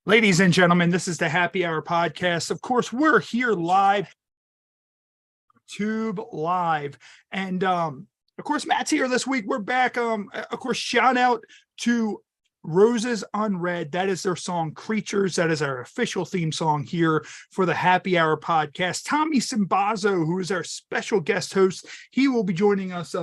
Ladies and gentlemen, this is the Happy Hour podcast. Of course, we're here live, Tube Live. And of course, Matt's here this week. We're back. Of course, shout out to Roses Unread. That is their song Creatures. That is our official theme song here for the Happy Hour podcast. Tommy Sinbazo, who is our special guest host, he will be joining us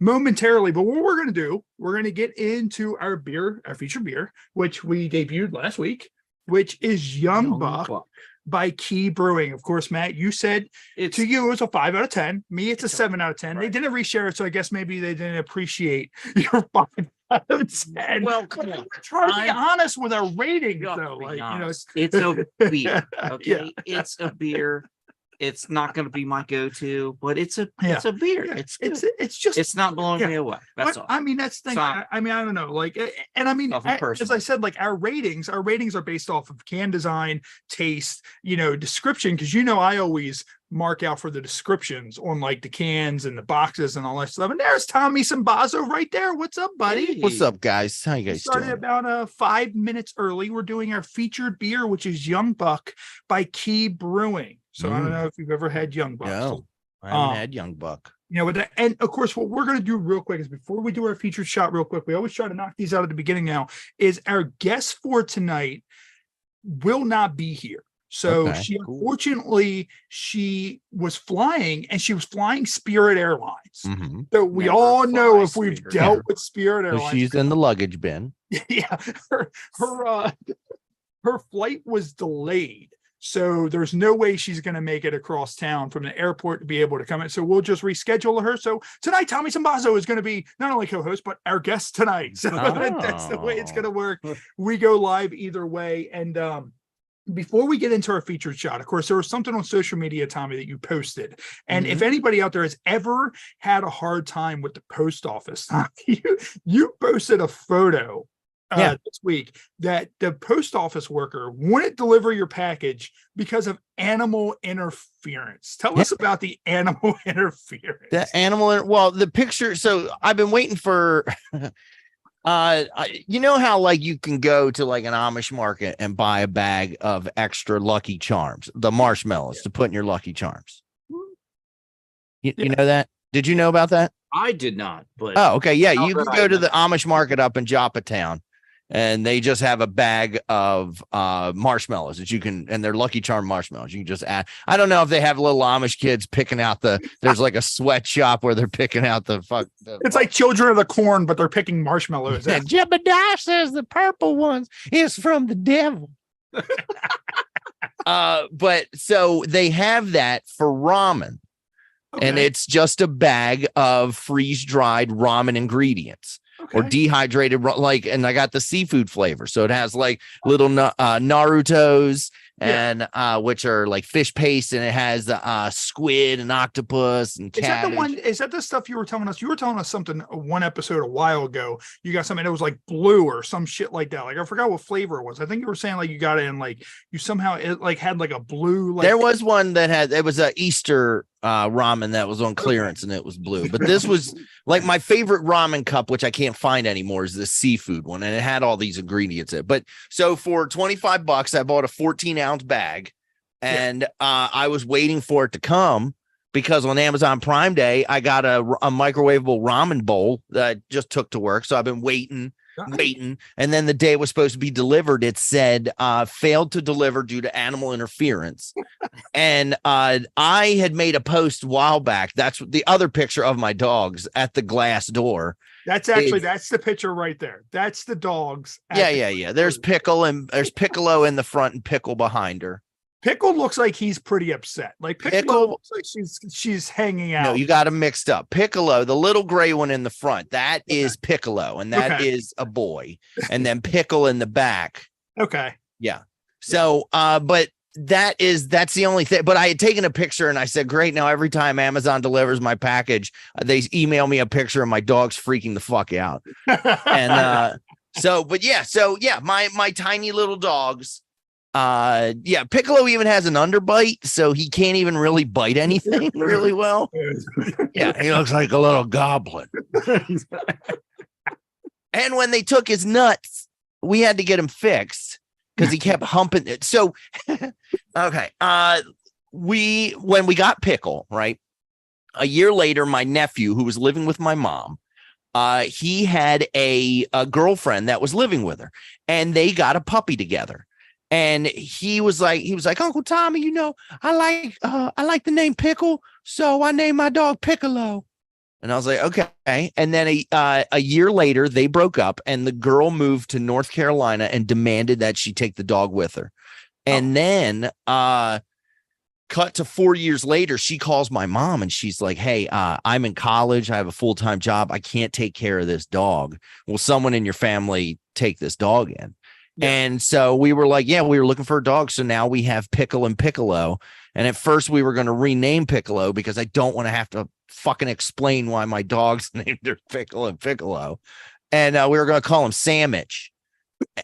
momentarily. But what we're going to do, we're going to get into our beer, our featured beer, which we debuted last week, which is Young Buck by Key Brewing. Of course, Matt, you said to you it's a 5 out of 10. Me, it's a 7 out of 10. Right. They didn't reshare it, so I guess maybe they didn't appreciate your 5 out of 10. Well, come on. We're trying to be honest with our ratings, though. Like, it's a beer. Okay, Yeah. It's a beer. It's not going to be my go-to, but it's a beer. Yeah. It's it's not blowing me away. That's all. I mean, that's the thing. I mean, I don't know. Like, and I mean, as I said, like our ratings are based off of can design, taste, description. Because I always mark out for the descriptions on like the cans and the boxes and all that stuff. And there's Tommy Sinbazo right there. What's up, buddy? Hey. What's up, guys? How you guys started doing? About 5 minutes early. We're doing our featured beer, which is Young Buck by Key Brewing. So I don't know if you've ever had Young Buck. No, I haven't had Young Buck. And of course, what we're going to do real quick is before we do our featured shot real quick, we always try to knock these out at the beginning now, is our guest for tonight will not be here. So unfortunately, she was flying and she was flying Spirit Airlines. Mm-hmm. So we all know if we've dealt with Spirit Airlines. So she's in the luggage bin. Yeah. Her flight was delayed. So there's no way she's going to make it across town from the airport to be able to come in. So we'll just reschedule her. So tonight, Tommy Sinbazo is going to be not only co-host, but our guest tonight. So that's the way it's going to work. We go live either way. And before we get into our featured shot, of course, there was something on social media, Tommy, that you posted. And if anybody out there has ever had a hard time with the post office, you posted a photo this week that the post office worker wouldn't deliver your package because of animal interference. Tell us about the animal interference. The picture. So I've been waiting for, you know how like you can go to like an Amish market and buy a bag of extra Lucky Charms, the marshmallows to put in your Lucky Charms. You know that? Did you know about that? I did not. But okay. Yeah. You can go to the Amish market up in Joppa Town. And they just have a bag of marshmallows that you can, and they're Lucky Charm marshmallows. You can just add. I don't know if they have little Amish kids picking out there's like a sweatshop where they're picking out it's like Children of the Corn, but they're picking marshmallows. And Jebediah says the purple ones is from the devil. But so they have that for ramen. Okay. And it's just a bag of freeze-dried ramen ingredients. Okay. Or dehydrated, and I got the seafood flavor. So it has like little Narutos and which are like fish paste, and it has squid and octopus and cabbage. Is that the one? Is that the stuff you were telling us? You were telling us something one episode a while ago. You got something that was like blue or some shit like that. Like I forgot what flavor it was. I think you were saying like you got it in like you somehow it like had like a blue. Like there was one that it was a Easter ramen that was on clearance and it was blue. But this was like my favorite ramen cup, which I can't find anymore, is the seafood one, and it had all these ingredients in it. But so for $25, I bought a 14-ounce bag, and I was waiting for it to come because on Amazon Prime Day I got a microwavable ramen bowl that I just took to work. So I've been waiting. And then the day it was supposed to be delivered, it said failed to deliver due to animal interference. And I had made a post a while back. That's the other picture of my dogs at the glass door. That's the picture right there. That's the dogs. Yeah. There's Pickle and there's Piccolo in the front and Pickle behind her. Pickle looks like he's pretty upset. Like Piccolo looks like she's hanging out. No, you got them mixed up. Piccolo, the little gray one in the front, that is Piccolo, and that is a boy. And then Pickle in the back. Okay. Yeah. So, but that's the only thing. But I had taken a picture and I said, great. Now every time Amazon delivers my package, they email me a picture of my dogs freaking the fuck out. And my tiny little dogs. Piccolo even has an underbite, so he can't even really bite anything really well. Yeah, he looks like a little goblin. And when they took his nuts, we had to get him fixed. because he kept humping it. So, okay. When we got Pickle, right? A year later, my nephew, who was living with my mom, he had a girlfriend that was living with her, and they got a puppy together. And he was like, Uncle Tommy, you know, I like the name Pickle, so I named my dog Piccolo. And I was like, okay. And then a year later, they broke up, and the girl moved to North Carolina and demanded that she take the dog with her. And then cut to 4 years later, she calls my mom and she's like, hey, I'm in college. I have a full-time job. I can't take care of this dog. Will someone in your family take this dog in? Yeah. And so we were like, yeah, we were looking for a dog. So now we have Pickle and Piccolo. And at first we were going to rename Piccolo because I don't want to have to fucking explain why my dog's named their Pickle and Piccolo. And we were going to call him Sandwich.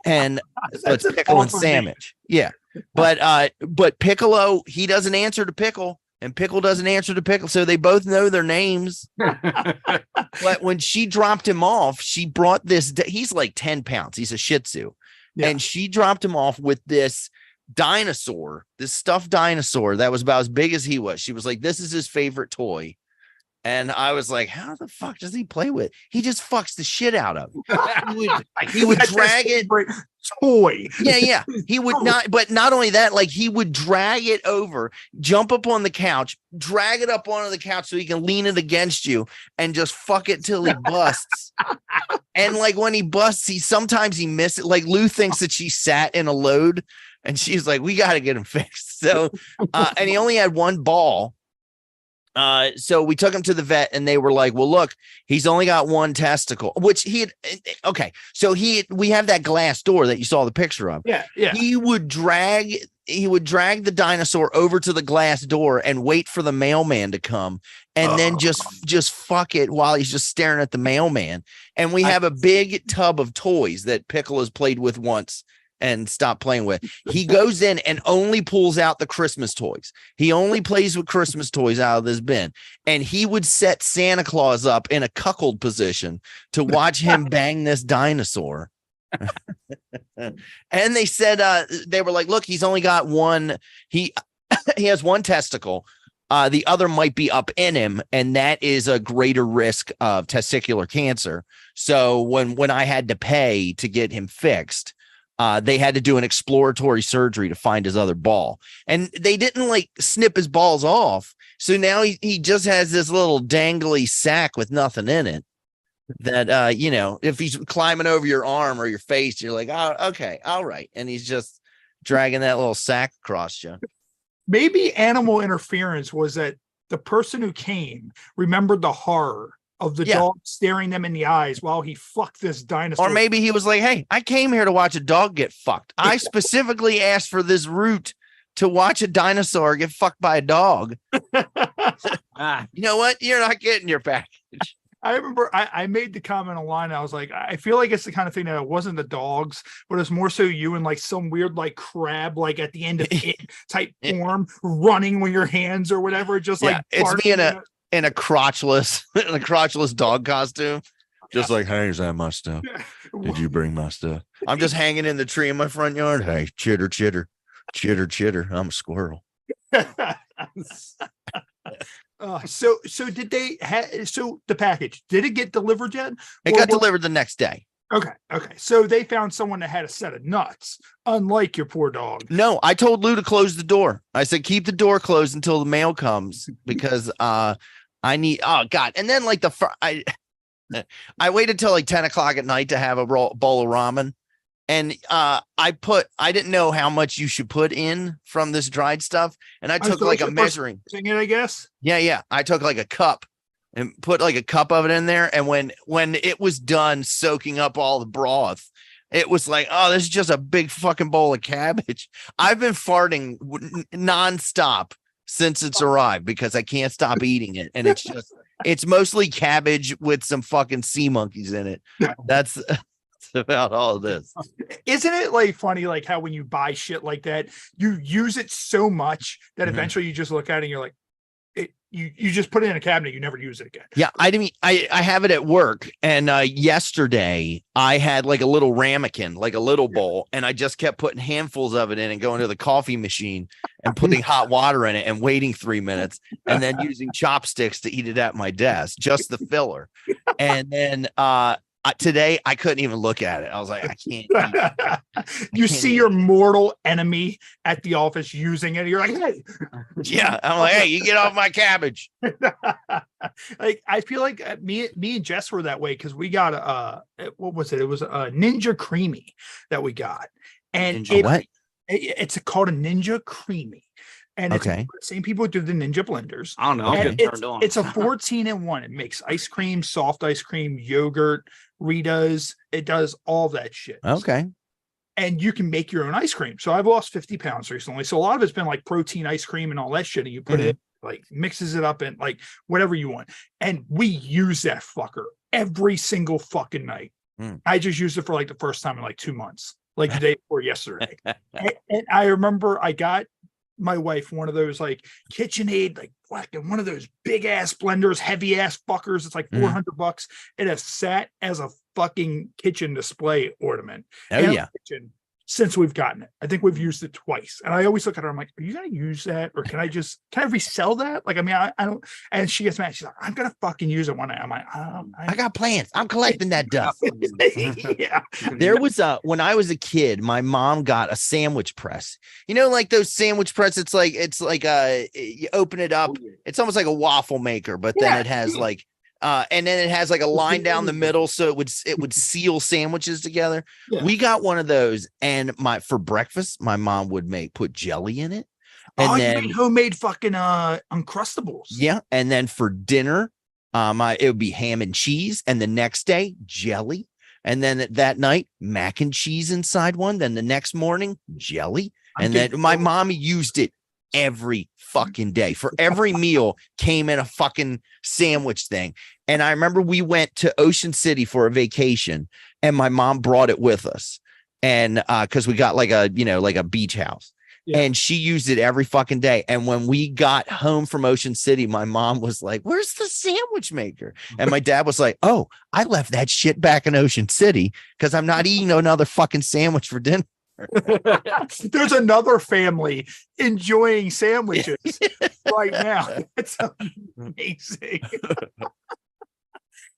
And it's Pickle and Sandwich. Yeah. But Piccolo, he doesn't answer to Pickle, and Pickle doesn't answer to Pickle. So they both know their names. But when she dropped him off, she brought this, he's like 10 pounds. He's a Shih Tzu. Yeah. And she dropped him off with this dinosaur, this stuffed dinosaur that was about as big as he was. She was like, this is his favorite toy. And I was like, how the fuck does he play with? He just fucks the shit out of it. He would drag it. Toy. Yeah. He would not, but not only that, like he would drag it over, jump up on the couch, drag it up onto the couch so he can lean it against you and just fuck it till he busts. And like when he busts, sometimes he misses. Like Lou thinks that she sat in a load and she's like, we got to get him fixed. So, and he only had one ball. So we took him to the vet and they were like, well, look, he's only got one testicle, which he had. Okay. So we have that glass door that you saw the picture of. Yeah. He would drag the dinosaur over to the glass door and wait for the mailman to come and then just fuck it while he's just staring at the mailman. And we have a big tub of toys that Pickle has played with once and stop playing with. He goes in and only pulls out the Christmas toys. He only plays with Christmas toys out of this bin. And he would set Santa Claus up in a cuckold position to watch him bang this dinosaur. And they said, they were like, look, he's only got one. He has one testicle. The other might be up in him, and that is a greater risk of testicular cancer. So when I had to pay to get him fixed, they had to do an exploratory surgery to find his other ball, and they didn't like snip his balls off. So now he just has this little dangly sack with nothing in it that, you know, if he's climbing over your arm or your face, you're like, oh, okay, all right. And he's just dragging that little sack across you. Maybe animal interference was that the person who came remembered the horror of the dog staring them in the eyes while he fucked this dinosaur. Or maybe he was like, hey, I came here to watch a dog get fucked. I specifically asked for this route to watch a dinosaur get fucked by a dog. You know what? You're not getting your package. I remember I made the comment online. I was like, I feel like it's the kind of thing that it wasn't the dogs, but it's more so you and like some weird like crab, like at the end of it type form, running with your hands or whatever. Just like it's me in a crotchless dog costume. Just like, hey, is that my stuff? Did you bring my stuff? I'm just hanging in the tree in my front yard. Hey, chitter, chitter, chitter, chitter. I'm a squirrel. So did they so the package, did it get delivered yet? It got delivered the next day. Okay. So they found someone that had a set of nuts, unlike your poor dog. No, I told Lou to close the door. I said, keep the door closed until the mail comes because I need, oh God. And then like I waited till like 10 o'clock at night to have a bowl of ramen. And I didn't know how much you should put in from this dried stuff. And I took like a measuring thing, I guess. Yeah. I took like a cup and put like a cup of it in there. And when it was done soaking up all the broth, it was like, oh, this is just a big fucking bowl of cabbage. I've been farting nonstop since it's arrived because I can't stop eating it. And it's mostly cabbage with some fucking sea monkeys in it. That's about all of this. Isn't it like funny, like how when you buy shit like that, you use it so much that eventually you just look at it and you're like, you just put it in a cabinet, you never use it again. Yeah, I have it at work, and yesterday I had like a little ramekin, like a little bowl, and I just kept putting handfuls of it in and going to the coffee machine and putting hot water in it and waiting 3 minutes and then using chopsticks to eat it at my desk, just the filler. And then today I couldn't even look at it. I was like, I can't eat. You see your mortal enemy at the office using it. You're like, hey. Yeah, I'm like, hey, you get off my cabbage. Like, I feel like me and Jess were that way because we got what was it? It was a Ninja Creamy that we got, and it's called a Ninja Creamy. And it's the same people who do the Ninja blenders. I don't know. It's a 14-in-1. It makes ice cream, soft ice cream, yogurt, Ritas. It does all that shit. Okay. And you can make your own ice cream. So I've lost 50 pounds recently. So a lot of it's been like protein ice cream and all that shit. And you put it, like, mixes it up and like whatever you want. And we use that fucker every single fucking night. I just used it for like the first time in like 2 months, like the day before yesterday. And I remember I got my wife one of those like KitchenAid, like one of those big ass blenders, heavy ass fuckers. It's like $400. It has sat as a fucking kitchen display ornament since we've gotten it. I think we've used it twice, and I always look at her. I'm like, "Are you gonna use that, or can I resell that?" Like, I mean, I don't. And she gets mad. She's like, "I'm gonna fucking use it one night." I'm like, I got plans. I'm collecting that dust. Yeah. There was when I was a kid, my mom got a sandwich press. You know, like those sandwich press. It's like you open it up. It's almost like a waffle maker, but then it has like. And then it has like a line down the middle, so it would seal sandwiches together. Yeah. We got one of those, and for breakfast, my mom would put jelly in it, and then you made homemade fucking Uncrustables. Yeah, and then for dinner, it would be ham and cheese, and the next day jelly, and then that night mac and cheese inside one. Then the next morning jelly, and then my mom used it every fucking day. For every meal came in a fucking sandwich thing. And I remember we went to Ocean City for a vacation, and my mom brought it with us. And because we got like a beach house. And she used it every fucking day. And when we got home from Ocean City, my mom was like, "Where's the sandwich maker?" And my dad was like, "Oh, I left that shit back in Ocean City because I'm not eating another fucking sandwich for dinner." There's another family enjoying sandwiches right now. It's amazing.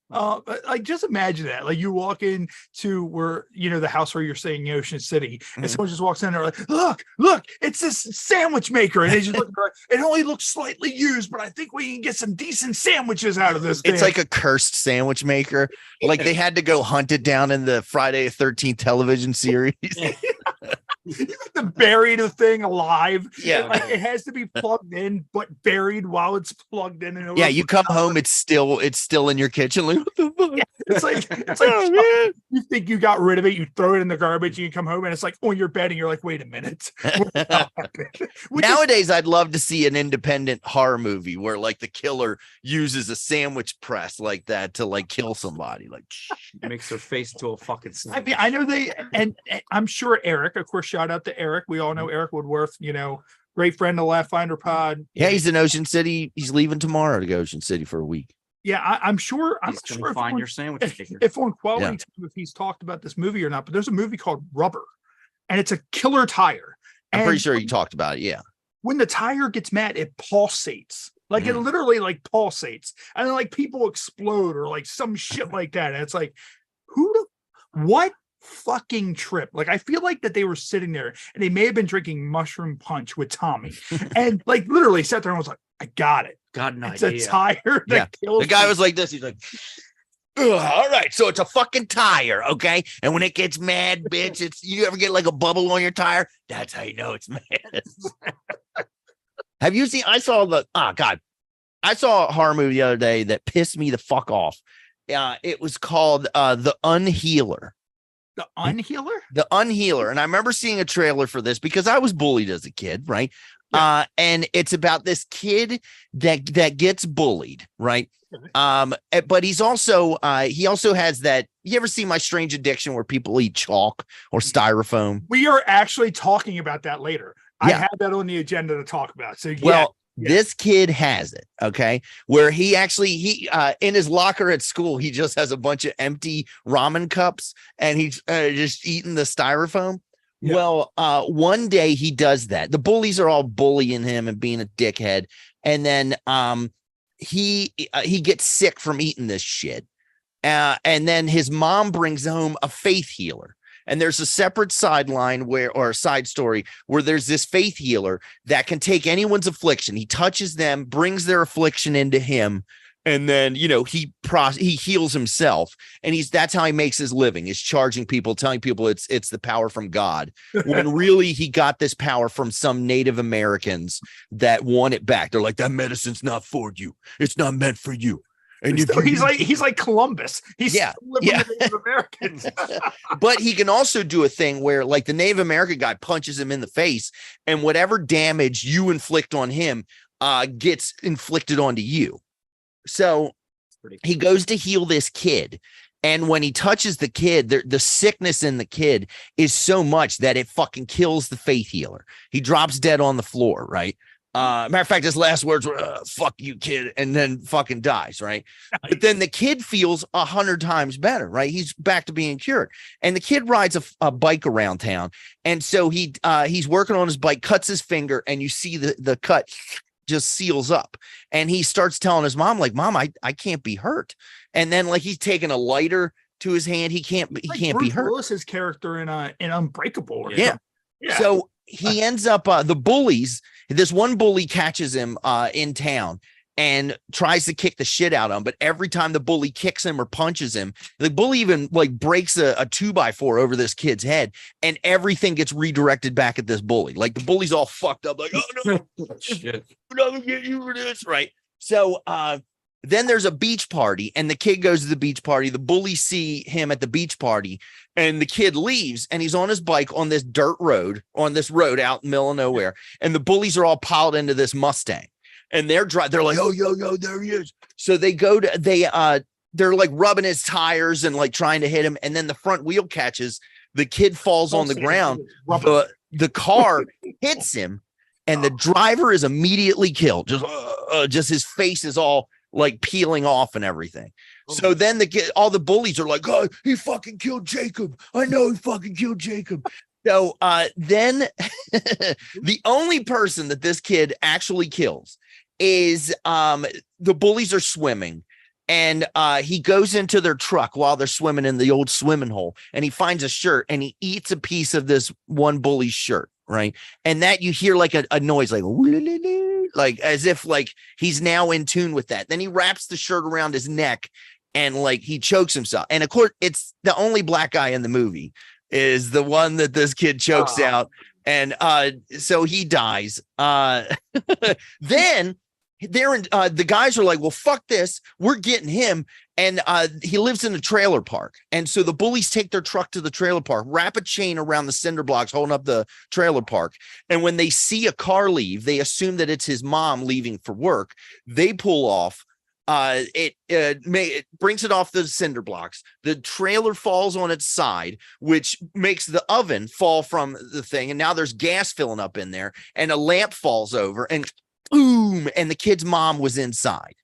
But like, just imagine that. Like, you walk into the house where you're staying in Ocean City, and someone just walks in there like, look, it's this sandwich maker. And they just look like, it only looks slightly used, but I think we can get some decent sandwiches out of this thing. It's like a cursed sandwich maker. Like, they had to go hunt it down in the Friday the 13th television series. You have to bury the thing alive. Yeah, like, it has to be plugged in, but buried while it's plugged in. And you come home, it's still in your kitchen. Like, what the fuck? It's like you think you got rid of it, you throw it in the garbage, and you come home and it's like on your bed, and you're like, wait a minute. Nowadays, I'd love to see an independent horror movie where like the killer uses a sandwich press like that to like kill somebody. Like, makes their face into a fucking sandwich. I mean, I know and I'm sure Eric, of course, shout out to Eric. We all know Eric Woodworth, great friend of Laugh Finder Pod. Yeah, he's in Ocean City. He's leaving tomorrow to go Ocean City for a week. Yeah, I'm sure. I'm not sure find your sandwich maker. If on Quality Time, if he's talked about this movie or not, but there's a movie called Rubber, and it's a killer tire. I'm pretty sure you talked about it. Yeah. When the tire gets mad, it pulsates. Like, it literally like pulsates, and then like people explode or like some shit like that. And it's like, what fucking trip? Like, I feel like that they were sitting there and they may have been drinking mushroom punch with Tommy, and like literally sat there and was like, I got it. Got an it's idea. A tire that kills the guy me. was like this. He's like, all right, so it's a fucking tire, okay? And when it gets mad, bitch, you ever get like a bubble on your tire? That's how you know it's mad. Have you seen? I saw a horror movie the other day that pissed me the fuck off. It was called The Unhealer. The Unhealer? The Unhealer. And I remember seeing a trailer for this because I was bullied as a kid, right? Yeah. And it's about this kid that gets bullied, right? But he also has that. You ever see My Strange Addiction where people eat chalk or styrofoam? We are actually talking about that later. I have that on the agenda to talk about. So This kid has it, okay? Where he in his locker at school, he just has a bunch of empty ramen cups and he's just eating the styrofoam. Yeah. Well, one day he does that. The bullies are all bullying him and being a dickhead, and then he gets sick from eating this shit. And then his mom brings home a faith healer. And there's a separate sideline or a side story where there's this faith healer that can take anyone's affliction. He touches them, brings their affliction into him, and then, he heals himself. And that's how he makes his living, is charging people, telling people it's the power from God, when really he got this power from some Native Americans that want it back. They're like, that medicine's not for you. It's not meant for you. And he's like Columbus. He's the Native Americans. But he can also do a thing where, like, the Native American guy punches him in the face, and whatever damage you inflict on him gets inflicted onto you. So he goes to heal this kid. And when he touches the kid, the sickness in the kid is so much that it fucking kills the faith healer. He drops dead on the floor, right? Matter of fact, his last words were, fuck you, kid, and then fucking dies, right? But then the kid feels 100 times better, right? He's back to being cured. And the kid rides a bike around town. And so he's working on his bike, cuts his finger, and you see the cut just seals up. And he starts telling his mom, like, Mom, I can't be hurt. And then, like, he's taking a lighter to his hand. He can't be hurt. Willis's character in Unbreakable. Yeah. So he ends up this one bully catches him in town and tries to kick the shit out of him. But every time the bully kicks him or punches him, the bully even like breaks a 2x4 over this kid's head, and everything gets redirected back at this bully. Like, the bully's all fucked up, like, oh no, shit, we're not gonna get you for this, right? So then there's a beach party, and the kid goes to the beach party. The bullies see him at the beach party, and the kid leaves, and he's on his bike on this dirt road, out in the middle of nowhere. And the bullies are all piled into this Mustang, and they're like, oh, yo, there he is. So they they're like rubbing his tires and like trying to hit him. And then the front wheel catches, the kid falls on the ground. The car hits him, and the driver is immediately killed. Just his face is all like peeling off and everything. So then all the bullies are like, oh, he fucking killed Jacob. I know he fucking killed Jacob. So then the only person that this kid actually kills is the bullies are swimming, and he goes into their truck while they're swimming in the old swimming hole, and he finds a shirt, and he eats a piece of this one bully's shirt, right? And that you hear like a noise, like as if like he's now in tune with that. Then he wraps the shirt around his neck, and like he chokes himself. And of course, it's the only black guy in the movie is the one that this kid chokes out. And so he dies. Then the guys are like, well, fuck this. We're getting him. And he lives in a trailer park. And so the bullies take their truck to the trailer park, wrap a chain around the cinder blocks holding up the trailer park. And when they see a car leave, they assume that it's his mom leaving for work. They pull off. It brings it off the cinder blocks. The trailer falls on its side, which makes the oven fall from the thing. And now there's gas filling up in there, and a lamp falls over, and boom, and the kid's mom was inside.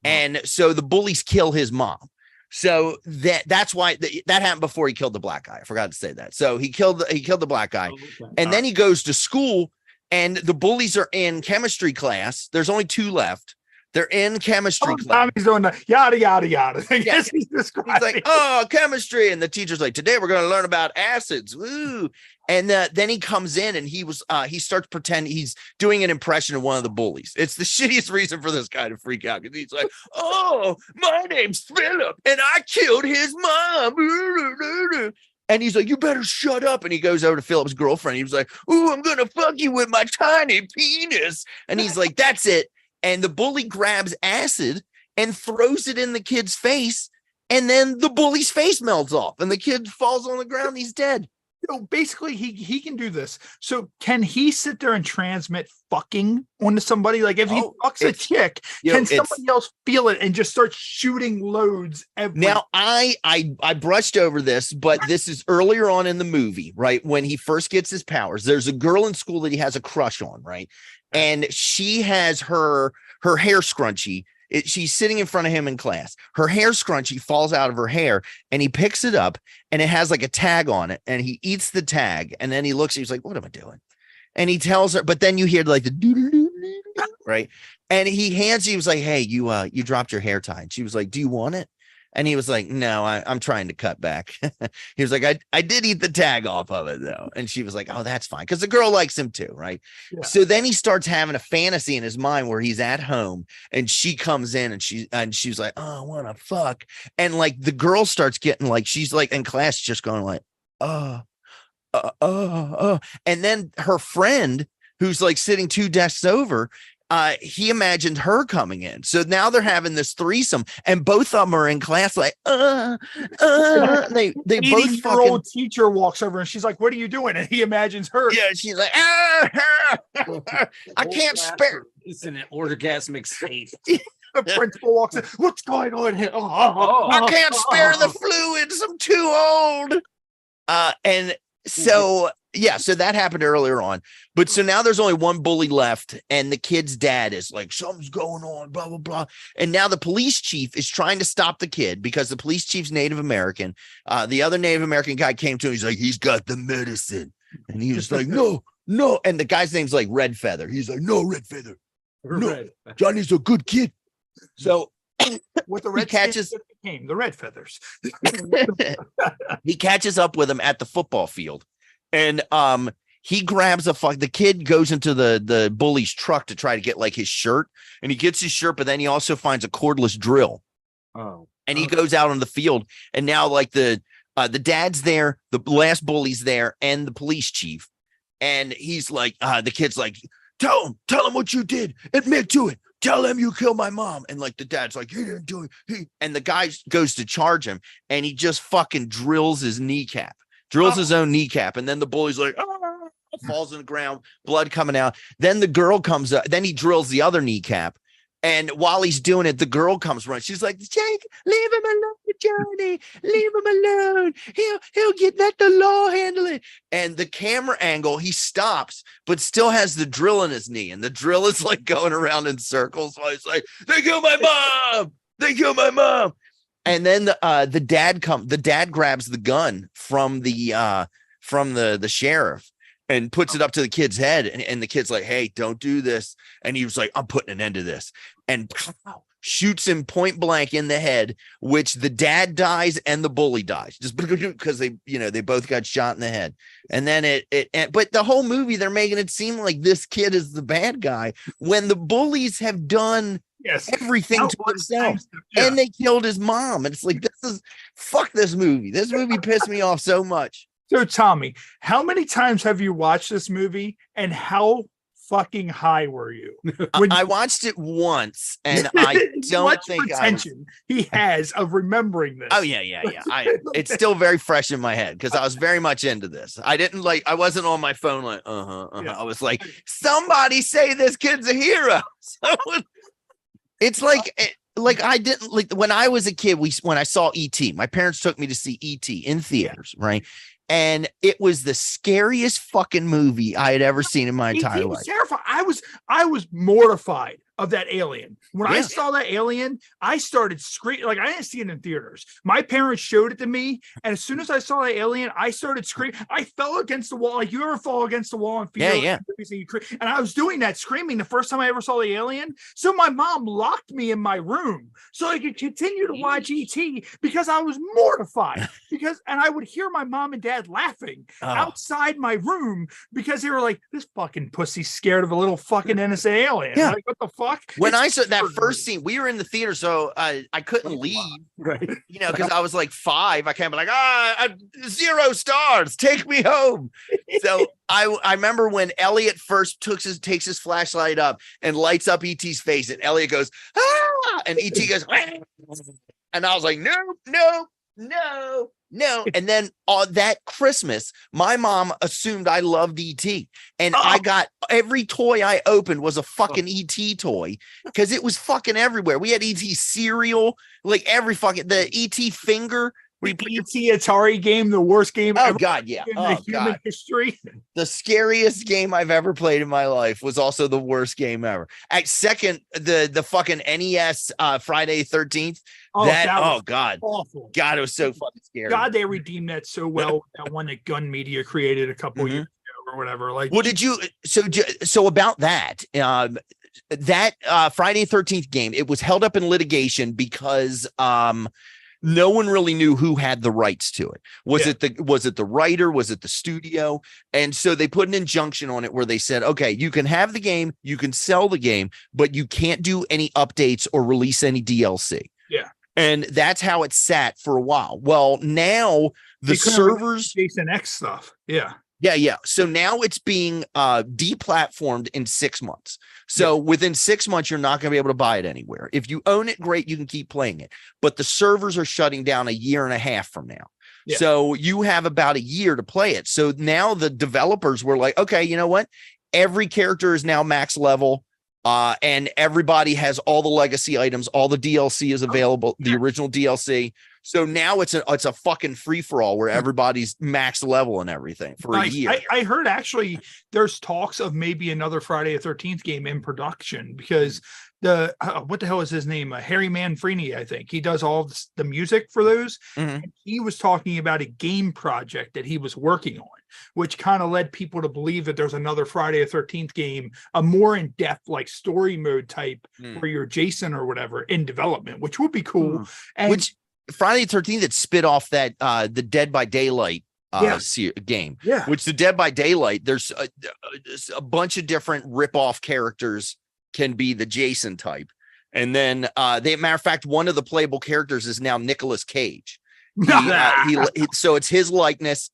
And so the bullies kill his mom. So that's why that happened before he killed the black guy. I forgot to say that. So he killed the black guy. And then he goes to school, and the bullies are in chemistry class. There's only 2 left. They're in chemistry class. He's doing the yada yada yada. He's like, oh, chemistry, and the teacher's like, today we're going to learn about acids. Woo! And then he comes in, and he starts pretending he's doing an impression of one of the bullies. It's the shittiest reason for this guy to freak out, because he's like, oh, my name's Philip, and I killed his mom. And he's like, you better shut up. And he goes over to Philip's girlfriend. He was like, ooh, I'm going to fuck you with my tiny penis. And he's like, that's it. And the bully grabs acid and throws it in the kid's face. And then the bully's face melts off, and the kid falls on the ground. He's dead. So basically, he can do this. So can he sit there and transmit fucking onto somebody? Like, if he fucks a chick, can somebody else feel it and just start shooting loads? Now, I brushed over this, but this is earlier on in the movie, right? When he first gets his powers, there's a girl in school that he has a crush on, right? and she has her hair scrunchie. She's sitting in front of him in class. Her hair scrunchie falls out of her hair, and he picks it up, and it has like a tag on it, and he eats the tag, and then he looks, he's like, what am I doing? And he tells her, but then you hear like the doo-doo-doo-doo-doo, right? And he hands you, he was like, hey, you dropped your hair tie. And she was like, do you want it? And he was like, no, I'm trying to cut back. He was like, I did eat the tag off of it though. And she was like, oh, that's fine. Because the girl likes him too, right? Yeah. So then he starts having a fantasy in his mind where he's at home and she comes in and she's like, oh, I want to fuck. And like the girl starts getting like, she's like in class just going like, and then her friend who's like sitting 2 desks over, he imagined her coming in. So now they're having this threesome, and both of them are in class like, they both fucking. Teacher walks over and she's like, "What are you doing?" And he imagines her. Yeah, she's like, I can't spare. It's in an orgasmic state. The principal walks in. What's going on here? I can't spare the fluids. I'm too old. And so. Yeah, so that happened earlier on. But so now there's only one bully left, and the kid's dad is like, something's going on, blah, blah, blah. And now the police chief is trying to stop the kid because the police chief's Native American. The other Native American guy came to him. He's like, he's got the medicine. And he was like, no. And the guy's name's like Red Feather. He's like, no, Red Feather. No, Johnny's a good kid. So what the red catches became the Red Feathers. He catches up with him at the football field. And he grabs the kid goes into the bully's truck to try to get like his shirt, and he gets his shirt, but then he also finds a cordless drill. And he goes out on the field, and now like the dad's there, the last bully's there, and the police chief. And he's like, the kid's like, tell him what you did, admit to it, tell him you killed my mom. And like the dad's like, he didn't do it. And the guy goes to charge him, and he just fucking drills his kneecap. His own kneecap, and then the bully's like, falls on the ground, blood coming out. Then the girl comes up, then he drills the other kneecap, and while he's doing it, the girl comes running. She's like, Jake, leave him alone, Johnny, leave him alone. He'll let the law handle it. And the camera angle, he stops, but still has the drill in his knee, and the drill is like going around in circles while he's like, they killed my mom. They killed my mom. And then the dad grabs the gun from the sheriff and puts it up to the kid's head. And the kid's like, hey, don't do this. And he was like, I'm putting an end to this. And shoots him point blank in the head, which the dad dies and the bully dies just because they both got shot in the head. And then but the whole movie, they're making it seem like this kid is the bad guy when the bullies have done everything to himself, and they killed his mom. And it's like, fuck this movie. This movie pissed me off so much. So Tommy, how many times have you watched this movie, and how fucking high were you? I watched it once, and I don't think he has of remembering this. Oh yeah. It's still very fresh in my head because I was very much into this. I wasn't on my phone like I was like, somebody say this kid's a hero. It's like I didn't like when I was a kid. When I saw E.T., my parents took me to see E.T. in theaters, right? And it was the scariest fucking movie I had ever seen in my entire life. Terrifying. I was mortified of that alien. When I saw that alien, I started screaming. Like, I didn't see it in theaters. My parents showed it to me, and as soon as I saw that alien, I started screaming. I fell against the wall. Like, you ever fall against the wall and feel and I was doing that screaming the first time I ever saw the alien. So my mom locked me in my room so I could continue to watch E.T. because I was mortified. And I would hear my mom and dad laughing outside my room because they were like, this fucking pussy's scared of a little fucking innocent alien. Yeah. Like, what the fuck? When I saw that first scene, we were in the theater, so I couldn't leave, right? Because I was like 5. I can't be like, 0 stars, take me home. So I remember when Elliot first takes his flashlight up and lights up E.T.'s face, and Elliot goes, and E.T. goes, and I was like, no. And then that Christmas, my mom assumed I loved E.T. And I got every toy I opened was a fucking E.T. toy because it was fucking everywhere. We had E.T. cereal, like every fucking the E.T. finger Where The you put ET Atari game, the worst game Oh ever God, yeah. in the Oh human God. history. The scariest game I've ever played in my life was also the worst game ever. At second, the fucking NES Friday 13th. Oh, that was God. awful. God, it was so fucking scary. God, they redeemed that so well. That one that Gun Media created a couple years ago or whatever. Like, What did you so about that? Friday 13th game, it was held up in litigation because no one really knew who had the rights to it. Was it the writer? Was it the studio? And so they put an injunction on it where they said, okay, you can have the game, you can sell the game, but you can't do any updates or release any DLC. Yeah. And that's how it sat for a while. Well, now the servers, Jason X stuff. Yeah. Yeah. So now it's being deplatformed in 6 months. So within 6 months, you're not going to be able to buy it anywhere. If you own it, great, you can keep playing it. But the servers are shutting down a year and a half from now. Yeah. So you have about a year to play it. So now the developers were like, okay, you know what? Every character is now max level. And everybody has all the legacy items, all the DLC is available, the original DLC. So now it's a fucking free for all where everybody's max level and everything for a year. I heard actually there's talks of maybe another Friday the 13th game in production because what the hell is his name? Harry Manfrini, I think he does all the music for those. And he was talking about a game project that he was working on, which kind of led people to believe that there's another Friday the 13th game, a more in-depth like story mode type where you're Jason or whatever in development, which would be cool. And which Friday the 13th that spit off that the Dead by Daylight game, which the Dead by Daylight, there's a bunch of different rip-off characters can be the Jason type. And then matter of fact, one of the playable characters is now Nicolas Cage. So it's his likeness.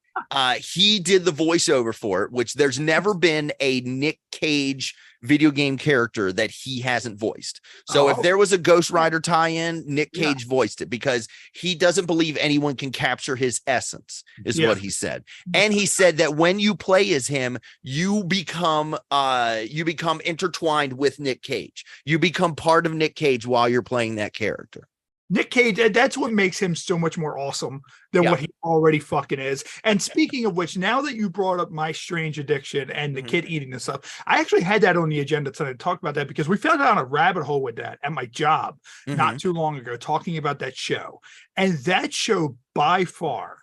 He did the voiceover for it, which there's never been a Nick Cage video game character that he hasn't voiced. So if there was a Ghost Rider tie-in, Nick Cage voiced it because he doesn't believe anyone can capture his essence, is what he said. And he said that when you play as him, you become intertwined with Nick Cage. You become part of Nick Cage while you're playing that character. Nick Cage, that's what makes him so much more awesome than what he already fucking is. And speaking of which, now that you brought up My Strange Addiction and the kid eating this stuff, I actually had that on the agenda tonight to talk about that because we fell down a rabbit hole with that at my job not too long ago, talking about that show. And that show by far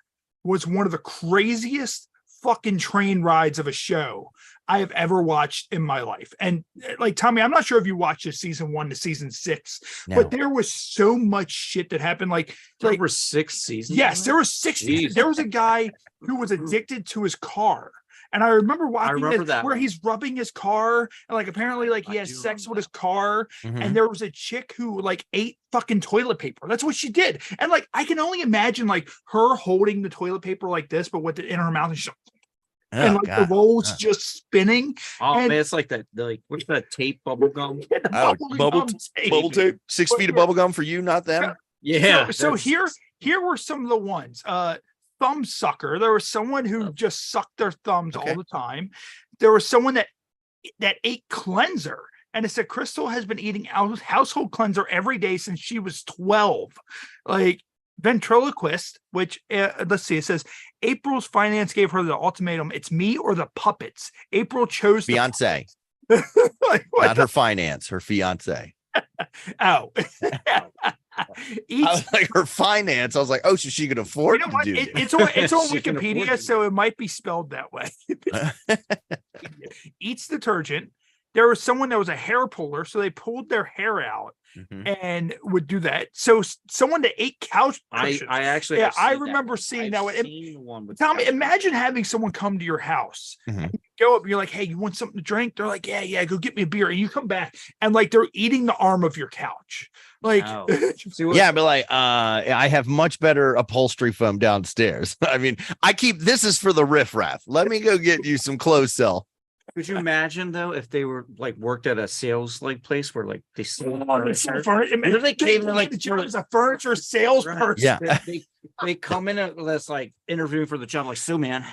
was one of the craziest fucking train rides of a show I have ever watched in my life. And like, Tommy, I'm not sure if you watched this season 1 to season 6, but there was so much shit that happened. There were 6 seasons. Yes, there were 6 seasons. There was a guy who was addicted to his car. And I remember watching that where he's rubbing his car and like apparently like he has sex with his car. And there was a chick who like ate fucking toilet paper. That's what she did. And like I can only imagine like her holding the toilet paper like this, but with it in her mouth and she's and like the rolls just spinning. Man, it's like that. Like what's that tape bubble gum? Bubble tape. 6 feet of bubble gum for you, not them. Yeah. So here were some of the ones. Thumb sucker. There was someone who just sucked their thumbs all the time. There was someone that ate cleanser. And it said Crystal has been eating household cleanser every day since she was 12. Like ventriloquist, which let's see, it says April's finance gave her the ultimatum: it's me or the puppets. April chose fiance. Not her finance, her fiance. Oh. I was like her finance. I was like, oh, so she could afford to do it's on Wikipedia, so it might be spelled that way. Eats detergent. There was someone that was a hair puller, so they pulled their hair out and would do that. So someone that ate couch cushions. I actually, I remember seeing that one. Tommy, imagine having someone come to your house. And you go up, you're like, "Hey, you want something to drink?" They're like, "Yeah, go get me a beer." And you come back, and like they're eating the arm of your couch. Like, yeah, but like, I have much better upholstery foam downstairs. I mean, this is for the riffraff. Let me go get you some clothes sell. Could you imagine though if they were like worked at a sales like place where like they sold furniture? They came in like as a furniture salesperson. Yeah, they come in that's like interviewing for the job. Like, so man,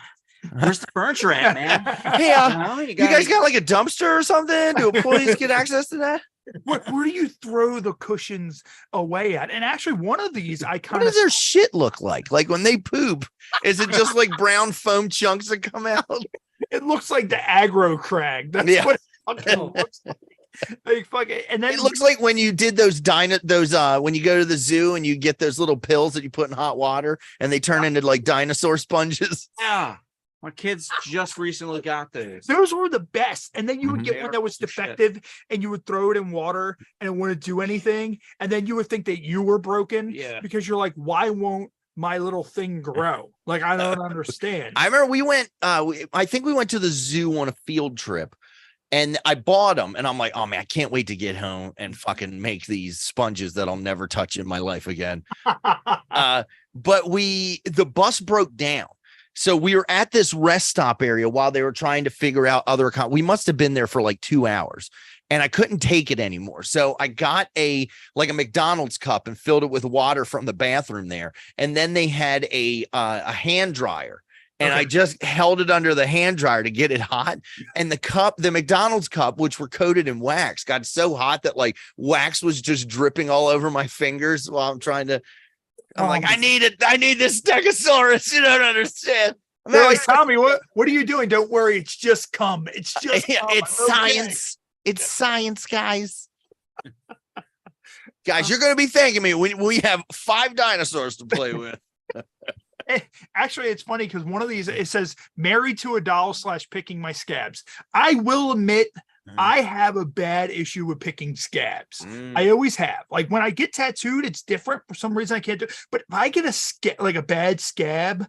where's the furniture at, man? Hey, you guys got like a dumpster or something? Do employees get access to that? Where do you throw the cushions away at? And actually, one of these I What kind of does their shit look like? Like when they poop, is it just like brown foam chunks that come out? it looks like the aggro crag. That's Yeah. what it fucking looks like. Like fucking, and then It looks like when you did those when you go to the zoo and you get those little pills that you put in hot water and they turn into like dinosaur sponges. Yeah. My kids just recently got those. those were the best. And then you would Mhm. get one that was They are shit. defective and you would throw it in water and it wouldn't do anything. And then you would think that you were broken Yeah. because you're like, why won't my little thing grow? Like, I don't understand. I remember we went, I think we went to the zoo on a field trip and I bought them and I'm like, oh man, I can't wait to get home and fucking make these sponges that I'll never touch in my life again. But the bus broke down. So we were at this rest stop area while they were trying to figure out other we must have been there for like 2 hours and I couldn't take it anymore. So I got a McDonald's cup and filled it with water from the bathroom there. And then they had a hand dryer. And Okay. I just held it under the hand dryer to get it hot. And the McDonald's cup, which were coated in wax, got so hot that like wax was just dripping all over my fingers while I'm trying to. I'm like, I need it. I need this Stegosaurus. You don't understand. They're like, Tommy, what are you doing? Don't worry, it's just cum. It's just cum. It's Okay. science. It's science, guys. Guys, you're going to be thanking me. We have 5 dinosaurs to play with. Actually, it's funny because one of these, it says married to a doll / picking my scabs. I will admit I have a bad issue with picking scabs. I always have. Like when I get tattooed, it's different. For some reason I can't do it. But if I get a bad scab,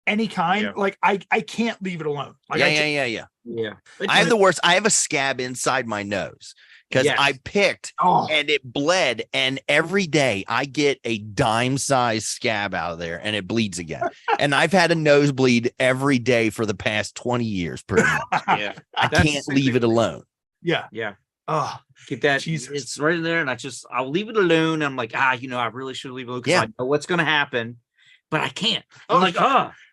any kind, like I can't leave it alone. Like Yeah. I have the worst. I have a scab inside my nose because I picked and it bled. And every day I get a dime-sized scab out of there and it bleeds again. And I've had a nosebleed every day for the past 20 years, pretty much. Yeah. I can't leave it alone. Yeah. Oh, Get that. Jesus. It's right in there. And I'll leave it alone. I'm like, I really should leave it alone because I know what's going to happen, but I can't. I'm like,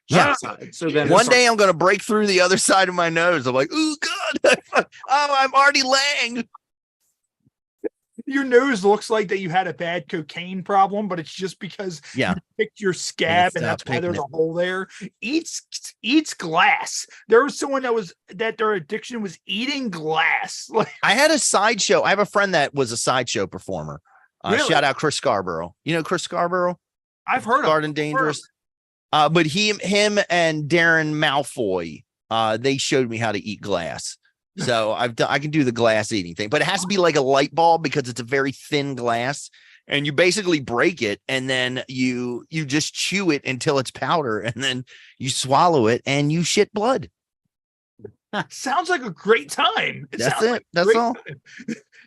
Yeah. So then One day I'm going to break through the other side of my nose. I'm like, oh, God. I'm already laying. your nose looks like that you had a bad cocaine problem, but it's just because you picked your scab and that's why there's a hole there. Eats glass. There was someone that their addiction was eating glass. Like, I had a sideshow. I have a friend that was a sideshow performer. Really? Shout out Chris Scarborough. You know Chris Scarborough? I've heard of Garden Dangerous. But him and Darren Malfoy, they showed me how to eat glass. So I can do the glass eating thing, but it has to be like a light bulb because it's a very thin glass and you basically break it and then you just chew it until it's powder and then you swallow it and you shit blood. Sounds like a great time. That's it. That's all.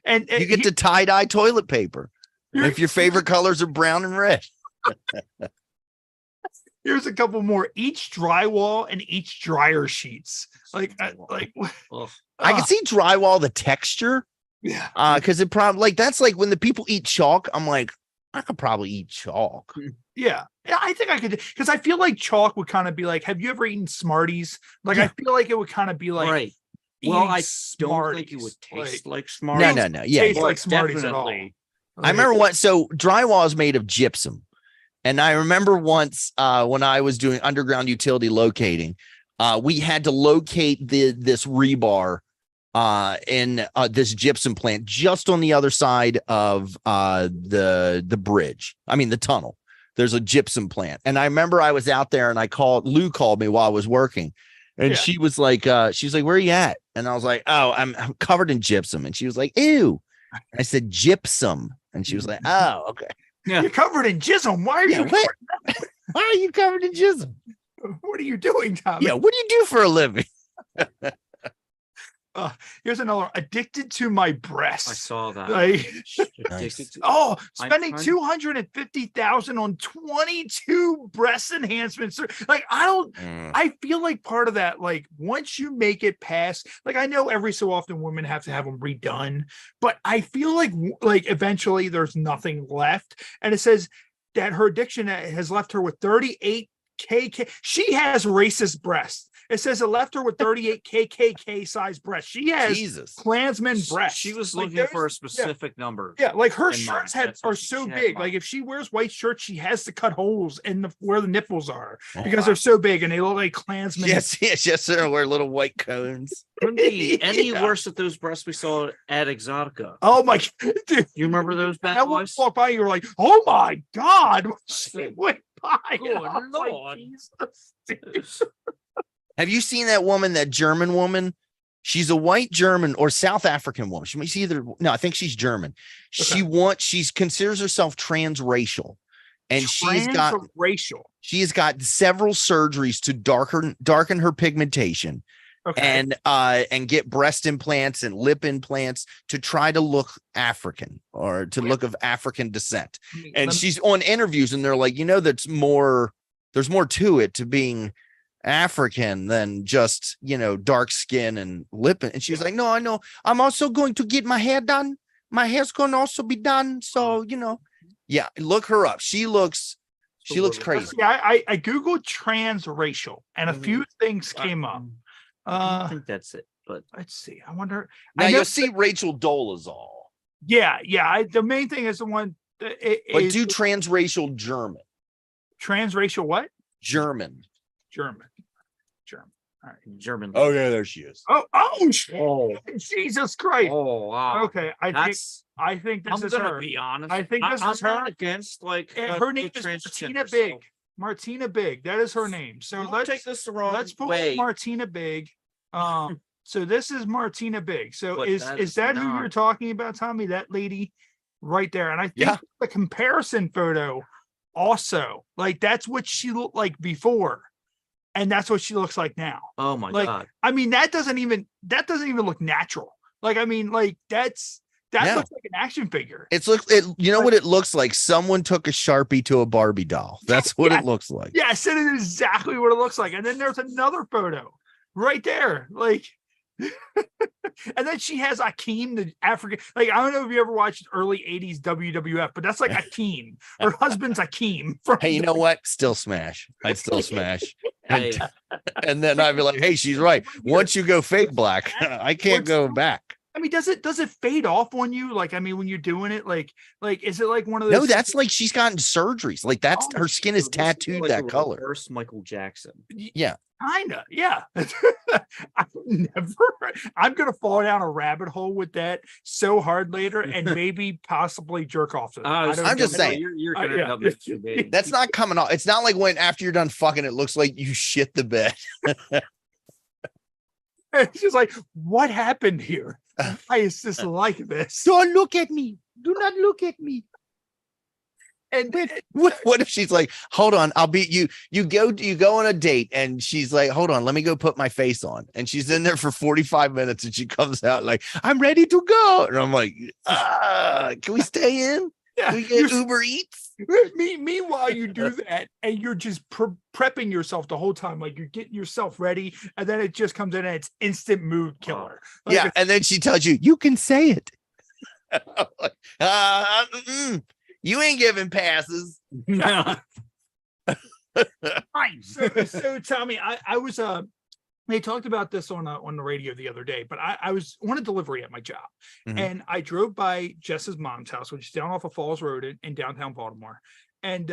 And you get to tie-dye toilet paper if your favorite colors are brown and red. Here's a couple more. Each drywall and each dryer sheets. I can see drywall, the texture. Yeah. Because it probably that's like when the people eat chalk. I'm like, I could probably eat chalk. Yeah, I think I could, because I feel like chalk would kind of be like, have you ever eaten Smarties? Like, I feel like it would kind of be like, right. Well, I don't think it would taste like Smarties. No. Yeah, taste like Smarties at all. Definitely. I remember so drywall is made of gypsum. And I remember once when I was doing underground utility locating, we had to locate this rebar in this gypsum plant just on the other side of the bridge. I mean, the tunnel. There's a gypsum plant. And I remember I was out there and Lou called me while I was working. And she was like, where are you at? And I was like, oh, I'm covered in gypsum. And she was like, ew. I said gypsum. And she was like, oh, okay. Yeah. You're covered in jism. Why are you? Why are you covered in jism? What are you doing, Tommy? Yeah, what do you do for a living? Here's another one. Addicted to my breasts. I saw that. Nice. Spending $250,000 on 22 breast enhancements. Like, I feel like part of that, like, once you make it past, like, I know every so often women have to have them redone, but I feel like eventually there's nothing left. And it says that her addiction has left her with 38 KK. She has racist breasts. It says it left her with 38 KKK size breasts. She has Jesus. Klansman breasts. She was Like, looking for a there's- specific number. Yeah, like her in mind. shirts That's are what so she had in big. Like mind. if she wears white shirts, she has to cut holes in where the nipples are Oh, because wow. they're so big and they look like Klansmen. Yes, they wear little white cones. Couldn't be any Yeah. worse at those breasts we saw at Exotica. Oh my dude. You remember those bad That one boys? walked by, you were like, oh my God. She went by. Good And I was like, Lord. Jesus. Have you seen that woman, that German woman? She's a white German or South African woman. She's either, no, I think she's German. She considers herself transracial. And she's got several surgeries to darken her pigmentation. Okay. And get breast implants and lip implants to try to look African or to look of African descent. And she's on interviews and they're like, there's more to it to being African than just, dark skin and lip. And she's like, no, I know. I'm also going to get my hair done. My hair's going to also be done. So, yeah, look her up. She looks crazy. Yeah, I Googled transracial and a few things came up. I think that's it. But let's see. I wonder. Now you'll see Rachel Dolezal. Yeah. The main thing is the one. But do transracial German. Transracial what? German. All right. German. Oh yeah, there she is. Oh, Jesus Christ. Oh wow. Okay, I think this is her. Be honest. I think this is her. Not against Her name is Martina Big. Martina Big. That is her name. So let's take this the wrong let's put way. Martina Big. So this is Martina Big. So But is that who not. you're talking about, Tommy? That lady right there. And I think the comparison photo also, like that's what she looked like before. And that's what she looks like now. Oh my God. I mean, that doesn't even look natural. Like, I mean, like that looks like an action figure. What it looks like? Someone took a Sharpie to a Barbie doll. That's what it looks like. Yes, it is exactly what it looks like. And then there's another photo right there. Like, and then she has Akeem, the African. Like, I don't know if you ever watched early 80s WWF, but that's like Akeem. Her husband's Akeem. Hey, you know what? Still smash. I'd still smash. Hey. And then I'd be like, hey, she's right. Once you go fake black, I can't go back. I mean, does it fade off on you? Like, I mean, when you're doing it, like, is it like one of those? No, that's like she's gotten surgures. Like that's her skin is tattooed like that color. First Michael Jackson. Yeah. Kinda, yeah. I'm gonna fall down a rabbit hole with that so hard later, and maybe possibly jerk off to that. I'm just saying. You're gonna end up with too big. That's not coming off. It's not like when after you're done fucking, it looks like you shit the bed. It's just like, what happened here? Why is this like this? Don't look at me. Do not look at me. And what if she's like, hold on, I'll be you. You go on a date and she's like, hold on, let me go put my face on. And she's in there for 45 minutes and she comes out like, I'm ready to go. And I'm like, can we stay in? Yeah, can we get Uber Eats? Meanwhile, you do that and you're just prepping yourself the whole time. Like you're getting yourself ready. And then it just comes in and it's instant mood killer. Like, yeah. And then she tells you can say it. You ain't giving passes. Right. So Tommy, I was they talked about this on the radio the other day, but I was on a delivery at my job, and I drove by Jess's mom's house, which is down off of Falls Road in downtown Baltimore, and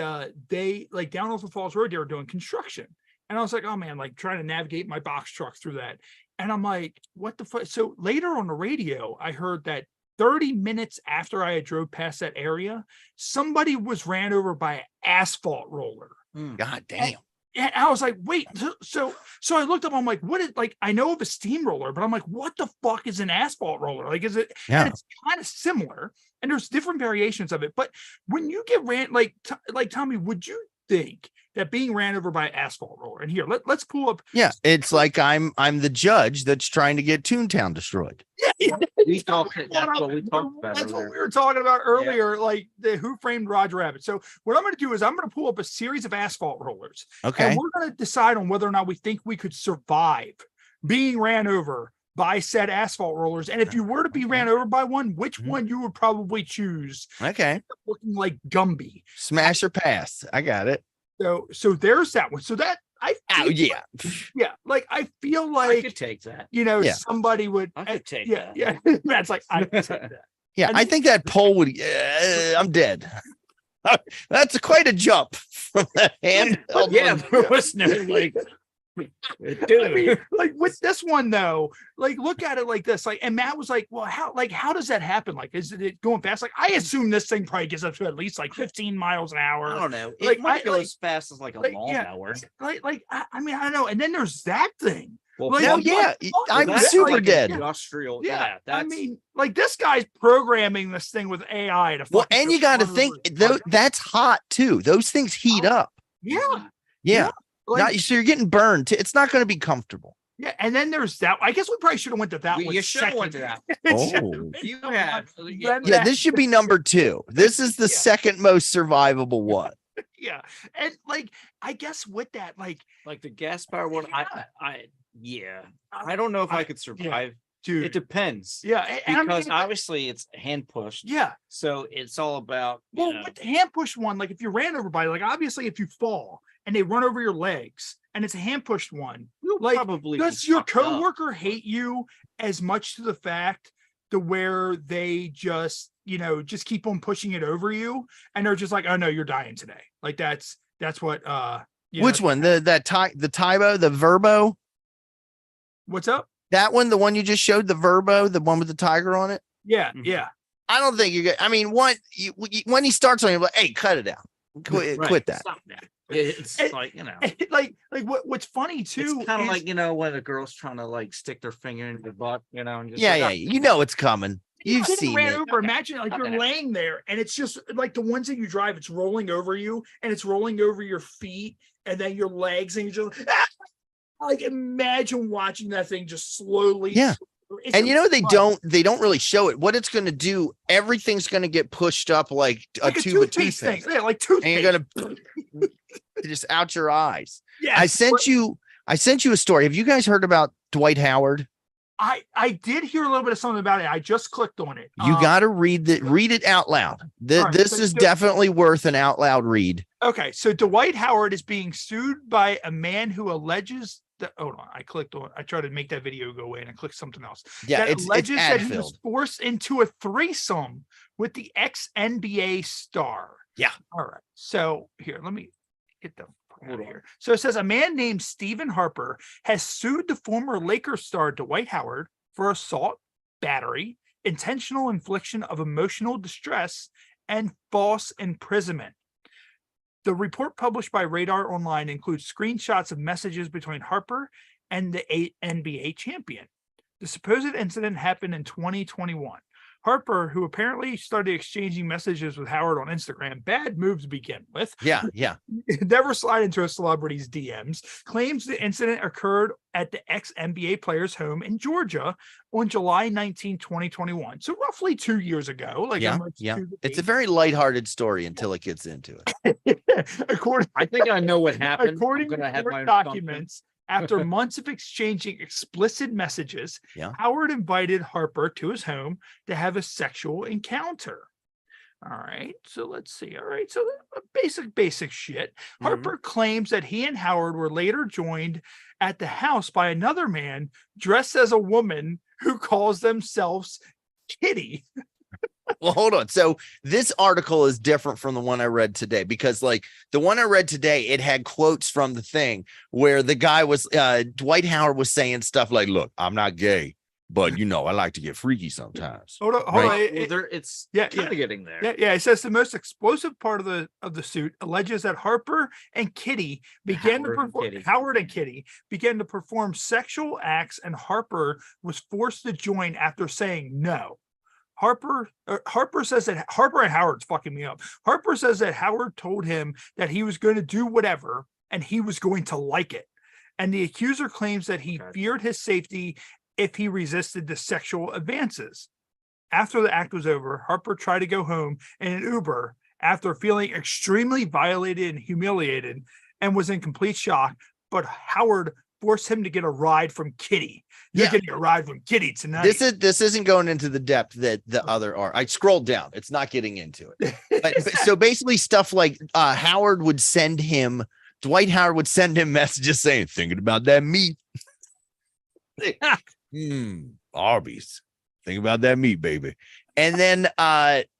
they like down off of Falls Road, they were doing construction, and I was like, oh man, like trying to navigate my box truck through that, and I'm like, what the fuck? So later on the radio, I heard that 30 minutes after I had drove past that area, somebody was ran over by an asphalt roller. God damn. And I was like, wait, so I looked up, I'm like, what is, like, I know of a steamroller, but I'm like, what the fuck is an asphalt roller? Like, is it, and it's kind of similar and there's different variations of it. But when you get ran, like Tommy, would you think that being ran over by an asphalt roller, and here, let's pull up. Yeah, it's like I'm the judge that's trying to get Toontown destroyed. Yeah. That's what we talked about. That's what we were talking about earlier, like the Who Framed Roger Rabbit. So what I'm going to do is I'm going to pull up a series of asphalt rollers. Okay. And we're going to decide on whether or not we think we could survive being ran over by said asphalt rollers. And if you were to be ran over by one, which one you would probably choose? Okay. Looking like Gumby. Smash or pass. I got it. So there's that one. So that Oh, yeah. yeah, like I feel I like could take that. Yeah. somebody would. I could take yeah, that. yeah. Matt's like I could take that. Yeah, And I think that poll would. I'm dead. That's quite a jump from the hand. Yeah, there was no like, I dude. mean, like with this one though, like look at it like this, like, and Matt was like, well, how does that happen? Like, is it going fast? Like, I assume this thing probably gets up to at least like 15 miles an hour. I don't know. Like, It might go like- as fast as like a like, lawnmower. I mean, I don't know. And then there's that thing. Well, Like, No, what yeah, the fuck? I'm That's super like- dead. Industrial. Yeah, Yeah, that's. I mean, like this guy's programming this thing with AI to. Well, fucking and you got to respond think over- that's hot too. Those things heat up. Yeah, Yeah. like, So you're getting burned. It's not going to be comfortable. yeah. And then there's that. I guess we probably should have went to that one. You should have went to second. that. Oh. You had. Then Yeah, that- this should be number 2. This is the Yeah. second most survivable one. yeah, and like I guess with that, like, Like the gas power one. Yeah. I don't know if I could survive. dude, It depends. yeah, and I Because mean, obviously it's hand pushed. yeah. So it's all about. you Well, know, with the hand push one, like if you ran over by, like obviously if you fall and they run over your legs and it's a hand pushed one, you'll like, probably be does your fucked up. coworker hate you as much to the fact to where they just, just keep on pushing it over you and they're just like, oh no, you're dying today. Like that's what Which one? The Tybo, the Verbo? what's up? That one, the one you just showed, the Verbo, the one with the tiger on it? Yeah, Mhm. yeah. I don't think you're good. I mean, when he starts on you, like, hey, cut it out. Quit Right, that. Stop that. It's And- like, like what's funny too it's kind of is- like, when a girl's trying to like stick their finger in your butt, and just Yeah, like, yeah. "Ah." You know it's coming. You've Getting seen ran it. over. Imagine like you're Okay. laying there and it's just like the ones that you drive, it's rolling over you and it's rolling over your feet and then your legs and you're just like imagine watching that thing just slowly. Yeah. It's And fun. they don't really show it. What it's going to do, everything's going to get pushed up like a Like a tube of toothpaste thing. toothpaste. Yeah, like And toothpaste. you're going to just out your eyes. Yeah, I sent you a story. Have you guys heard about Dwight Howard? I did hear a little bit of something about it. I just clicked on it. You got to read it out loud. all right, This so is do- definitely worth an out loud read. Okay, so Dwight Howard is being sued by a man who alleges that. Hold on, I tried to make that video go away, and I clicked something else. Yeah, That it's alleges ad that he was filled. forced into a threesome with the ex NBA star. Yeah. All right. So here, let me get the fuck out Hold of on. here. So it says a man named Stephen Harper has sued the former Lakers star Dwight Howard for assault, battery, intentional infliction of emotional distress, and false imprisonment. The report published by Radar Online includes screenshots of messages between Harper and the NBA champion. The supposed incident happened in 2021. Harper, who apparently started exchanging messages with Howard on Instagram, bad moves to begin with, Yeah. never slide into a celebrity's DMs, claims the incident occurred at the ex-NBA player's home in Georgia on July 19, 2021. So roughly 2 years ago. Like Yeah. almost Yeah. to the It's a date. very lighthearted story until it gets into it. according I think I know what happened. according I'm to gonna have my court assumption. documents, after months of exchanging explicit messages, Yeah. Howard invited Harper to his home to have a sexual encounter. All right, so let's see. All right, so basic shit. Mm-hmm. Harper claims that he and Howard were later joined at the house by another man dressed as a woman who calls themselves Kitty. Well, hold on. So this article is different from the one I read today because, like, the one I read today, it had quotes from the thing where the guy was, Dwight Howard was saying stuff like, "Look, I'm not gay, but I like to get freaky sometimes." Hold on. Right. It's Yeah, kind of getting there. Yeah, it says the most explosive part of the suit alleges that Harper and Kitty began Howard and Kitty began to perform sexual acts, and Harper was forced to join after saying no. Harper says that Harper and Howard's fucking me up. Harper says that Howard told him that he was going to do whatever and he was going to like it. And the accuser claims that he feared his safety if he resisted the sexual advances. After the act was over, Harper tried to go home in an Uber after feeling extremely violated and humiliated and was in complete shock. But Howard forced him to get a ride from Kitty. You're Yeah. getting a ride from Kitty tonight. This isn't going into the depth that the other are. I scrolled down. It's not getting into it. But so basically stuff like Howard would send him Dwight Howard would send him messages saying, thinking about that meat. Arby's. Think about that meat, baby. And then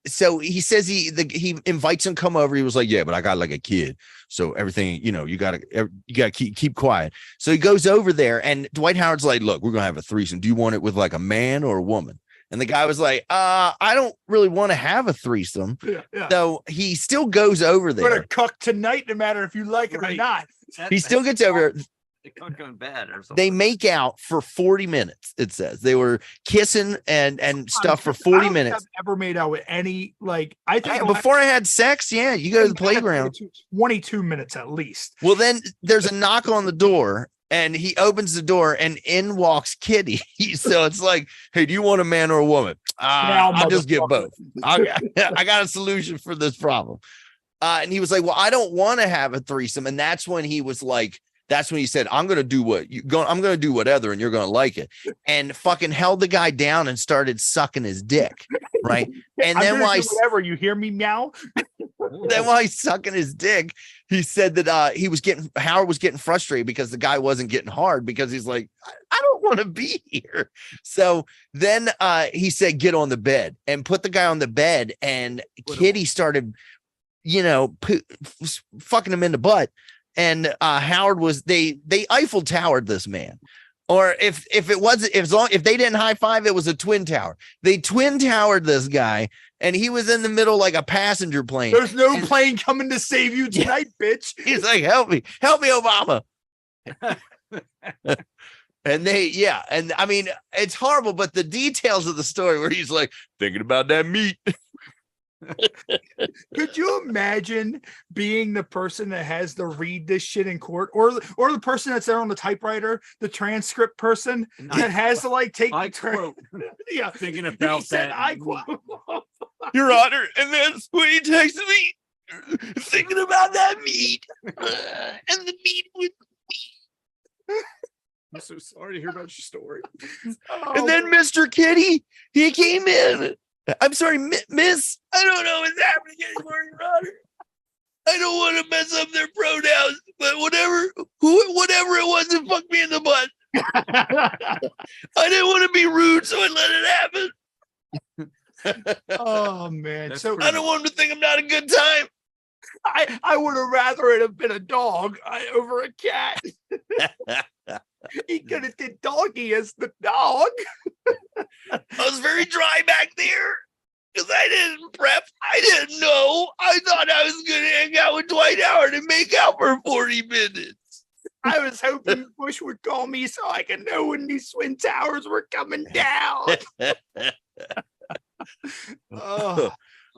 so he says he invites him to come over. He was like, yeah, but I got like a kid. So everything, you gotta keep quiet. So he goes over there and Dwight Howard's like, look, we're gonna have a threesome. Do you want it with like a man or a woman? And the guy was like, I don't really want to have a threesome. Yeah. So he still goes over there. We're gonna cook tonight, no matter if you like it or not. He still gets over there. It can't go in bed or something. They make out for 40 minutes. It says they were kissing and stuff for 40 minutes. I've ever made out with any, like, I think before I had sex. Yeah, you go to the playground. 22 minutes at least. Well, then there's a knock on the door, and he opens the door, and in walks Kitty. So it's like, hey, do you want a man or a woman? I'll just get both. I got a solution for this problem. And he was like, well, I don't want to have a threesome, and that's when he was like. That's when he said, I'm going to do whatever, and you're going to like it. And fucking held the guy down and started sucking his dick. Right. And then whatever, you hear me meow. Then while he's sucking his dick, he said that Howard was getting frustrated because the guy wasn't getting hard because he's like, I don't want to be here. So then he said, get on the bed and put the guy on the bed. And Kitty started, fucking him in the butt. And Howard was they Eiffel Towered this man, or if they didn't high five, it was a twin tower. They twin towered this guy, and he was in the middle like a passenger plane. There's no plane coming to save you tonight, bitch. He's like, help me, Obama. And and I mean, it's horrible, but the details of the story where he's like thinking about that meat. Could you imagine being the person that has to read this shit in court, or the person that's there on the typewriter, the transcript person that has to like take I quote. Yeah, thinking about that. I quote, Your Honor, and then when he texted me, thinking about that meat, and the meat was meat. I'm so sorry to hear about your story. And then Mr. Kitty, he came in. I'm sorry, miss. I don't know what's happening anymore, Your Honor. I don't want to mess up their pronouns, but whatever it was that fucked me in the butt. I didn't want to be rude, so I let it happen. Oh man. I don't want him to think I'm not a good time. I would have rather it have been a dog over a cat. He could have did doggy as the dog. I was very dry back there because I didn't prep. I didn't know. I thought I was going to hang out with Dwight Howard and make out for 40 minutes. I was hoping Bush would call me so I could know when these twin towers were coming down.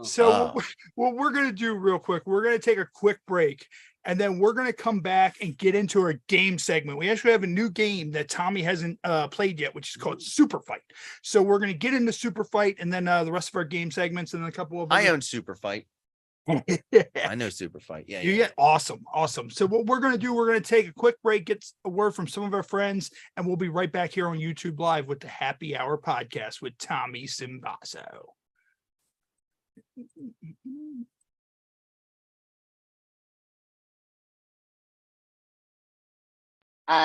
So what we're going to do real quick, we're going to take a quick break, and then we're going to come back and get into our game segment. We actually have a new game that Tommy hasn't played yet, which is called Superfight. So we're going to get into Superfight, and then the rest of our game segments, and then a couple of... I own Superfight. I know Superfight. Yeah. Awesome. So what we're going to do, we're going to take a quick break, get a word from some of our friends, and we'll be right back here on YouTube Live with the Happy Hour podcast with Tommy Sinbazo.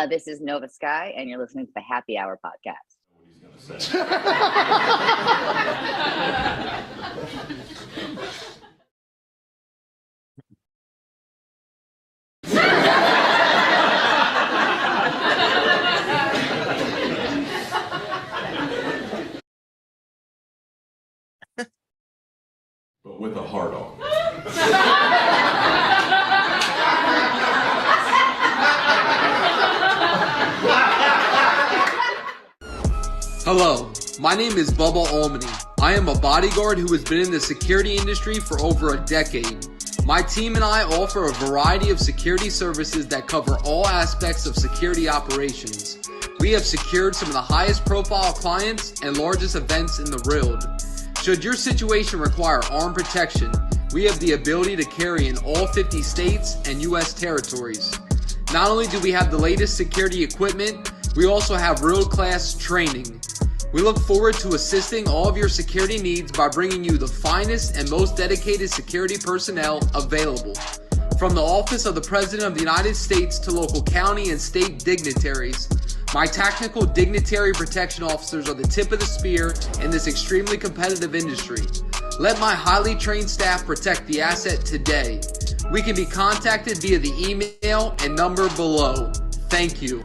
This is Nova Sky, and you're listening to the Happy Hour podcast. But with a heart on. Hello, my name is Bubba Almany. I am a bodyguard who has been in the security industry for over a decade. My team and I offer a variety of security services that cover all aspects of security operations. We have secured some of the highest profile clients and largest events in the world. Should your situation require armed protection, we have the ability to carry in all 50 states and U.S. territories. Not only do we have the latest security equipment, we also have world-class training. We look forward to assisting all of your security needs by bringing you the finest and most dedicated security personnel available. From the office of the President of the United States to local county and state dignitaries, my tactical dignitary protection officers are the tip of the spear in this extremely competitive industry. Let my highly trained staff protect the asset today. We can be contacted via the email and number below. Thank you.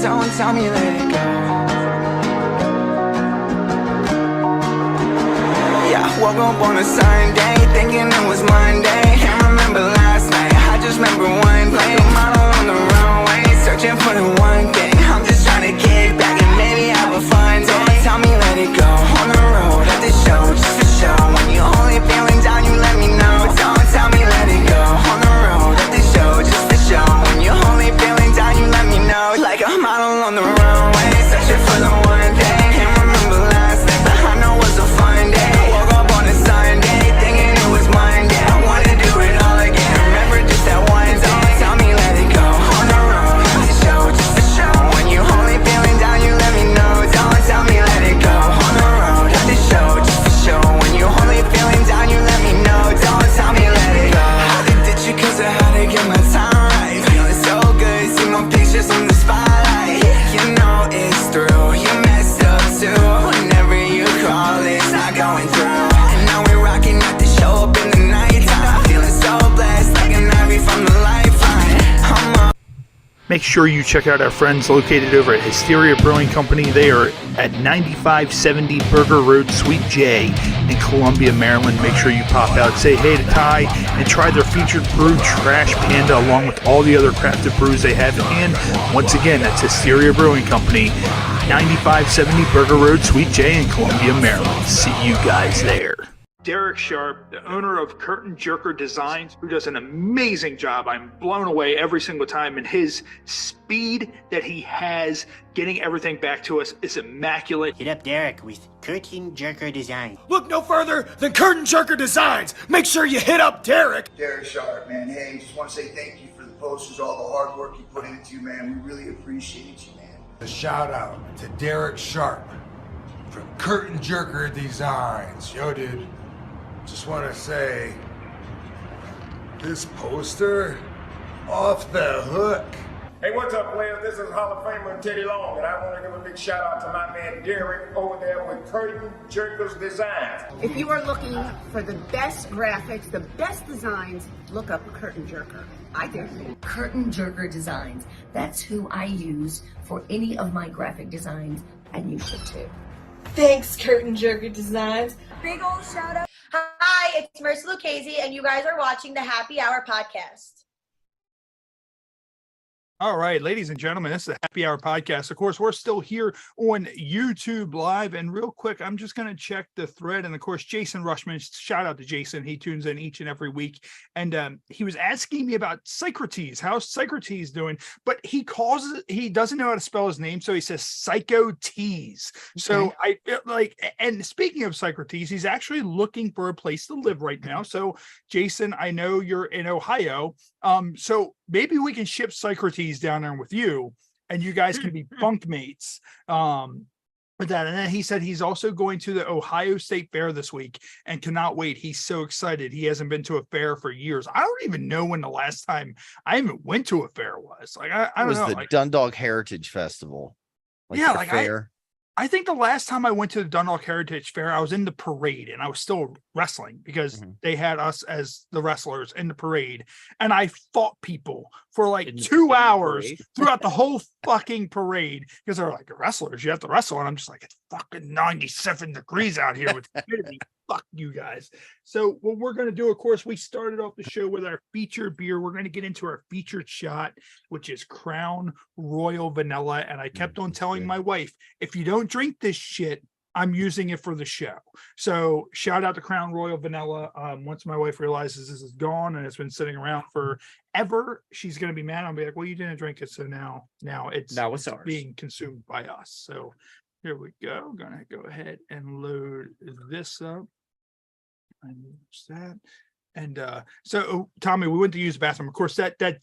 Don't tell me let it go. Yeah, woke up on a Sunday, thinking it was Monday. Can't remember last night, I just remember one play. Model on the runway, searching for the one thing. I'm just trying to kick back and maybe have a fun day. Don't tell me let it go. On the road, at the show, just for show. When you only feeling down, you let me know. Don't tell me let it go. On the road, at the show, just for show. When you only feeling down, you let me know. Like a model on the runway, searching for the one thing. Can't remember last night, but I know it was a fun day. Woke up on a Sunday, thinking it was Monday. I wanna do it all again. Remember just that one day. Don't tell me let it go. On the road, at the show, just for show. When you only feeling down, you let me know. Don't tell me let it go. On the road, at the show, just for show. When you only feeling down, you let me know. Don't tell me let it go. I did you cause I had to get my time right. Feeling so good, see my pictures on the spotlight. You know it's through, you messed up too. Whenever you call, it's not going through. And now we're rocking at the show up in the nighttime. Feeling so blessed, like an ivy from the lifeline. I'm up. Make sure you check out our friends located over at Hysteria Brewing Company. They are at 9570 Burger Road, Suite J in Columbia, Maryland. Make sure you pop out, say hey to Ty, and try their featured brew, Trash Panda, along with all the other crafted brews they have in hand. Once again, that's Hysteria Brewing Company, 9570 Burger Road, Suite J in Columbia, Maryland. See you guys there. Derek Sharp, the owner of Curtain Jerker Designs, who does an amazing job. I'm blown away every single time, and his speed that he has getting everything back to us is immaculate. Hit up Derek with Curtain Jerker Design. Look no further than Curtain Jerker Designs. Make sure you hit up Derek. Derek Sharp, man. Hey, just want to say thank you for the posters, all the hard work you put into, man. We really appreciate you, man. A shout out to Derek Sharp from Curtain Jerker Designs. Yo, dude, just want to say, this poster, off the hook. Hey, what's up, players? This is Hall of Famer Teddy Long, and I want to give a big shout out to my man Derek over there with Curtain Jerkers Designs. If you are looking for the best graphics, the best designs, look up Curtain Jerker. I do. Curtain Jerker Designs. That's who I use for any of my graphic designs, and you should too. Thanks, Curtain Jerker Designs. Big old shout out. Hi, it's Marissa Lucchese, and you guys are watching the Happy Hour podcast. All right, ladies and gentlemen, this is the Happy Hour podcast. Of course, we're still here on YouTube Live. And real quick, I'm just going to check the thread. And of course, Jason Rushman, shout out to Jason. He tunes in each and every week. And he was asking me about Socrates. How's Socrates doing? But he doesn't know how to spell his name. So he says Psycho Tease. Okay. So and speaking of Socrates, he's actually looking for a place to live right now. So Jason, I know you're in Ohio. So maybe we can ship Socrates down there with you, and you guys can be bunk mates. With that, and then he said he's also going to the Ohio State Fair this week and cannot wait. He's so excited. He hasn't been to a fair for years. I don't even know when the last time I even went to a fair was. Like I don't know. It was the Dundalk Heritage Festival. Fair. I think the last time I went to the Dundalk Heritage Fair, I was in the parade and I was still wrestling because they had us as the wrestlers in the parade. And I fought people for like 2 hours throughout the whole fucking parade because they're like, wrestlers, you have to wrestle. And I'm just like, it's fucking 97 degrees out here with humidity. Fuck you guys. So what we're going to do, of course, we started off the show with our featured beer. We're going to get into our featured shot, which is Crown Royal Vanilla. And I kept on telling my wife, if you don't drink this shit, I'm using it for the show. So shout out to Crown Royal Vanilla. Once my wife realizes this is gone and it's been sitting around forever, she's going to be mad. I'll be like, well, you didn't drink it. So now it's ours, being consumed by us. So here we go. I'm going to go ahead and load this up. And that. And so Tommy, we went to use the bathroom. Of course, that ad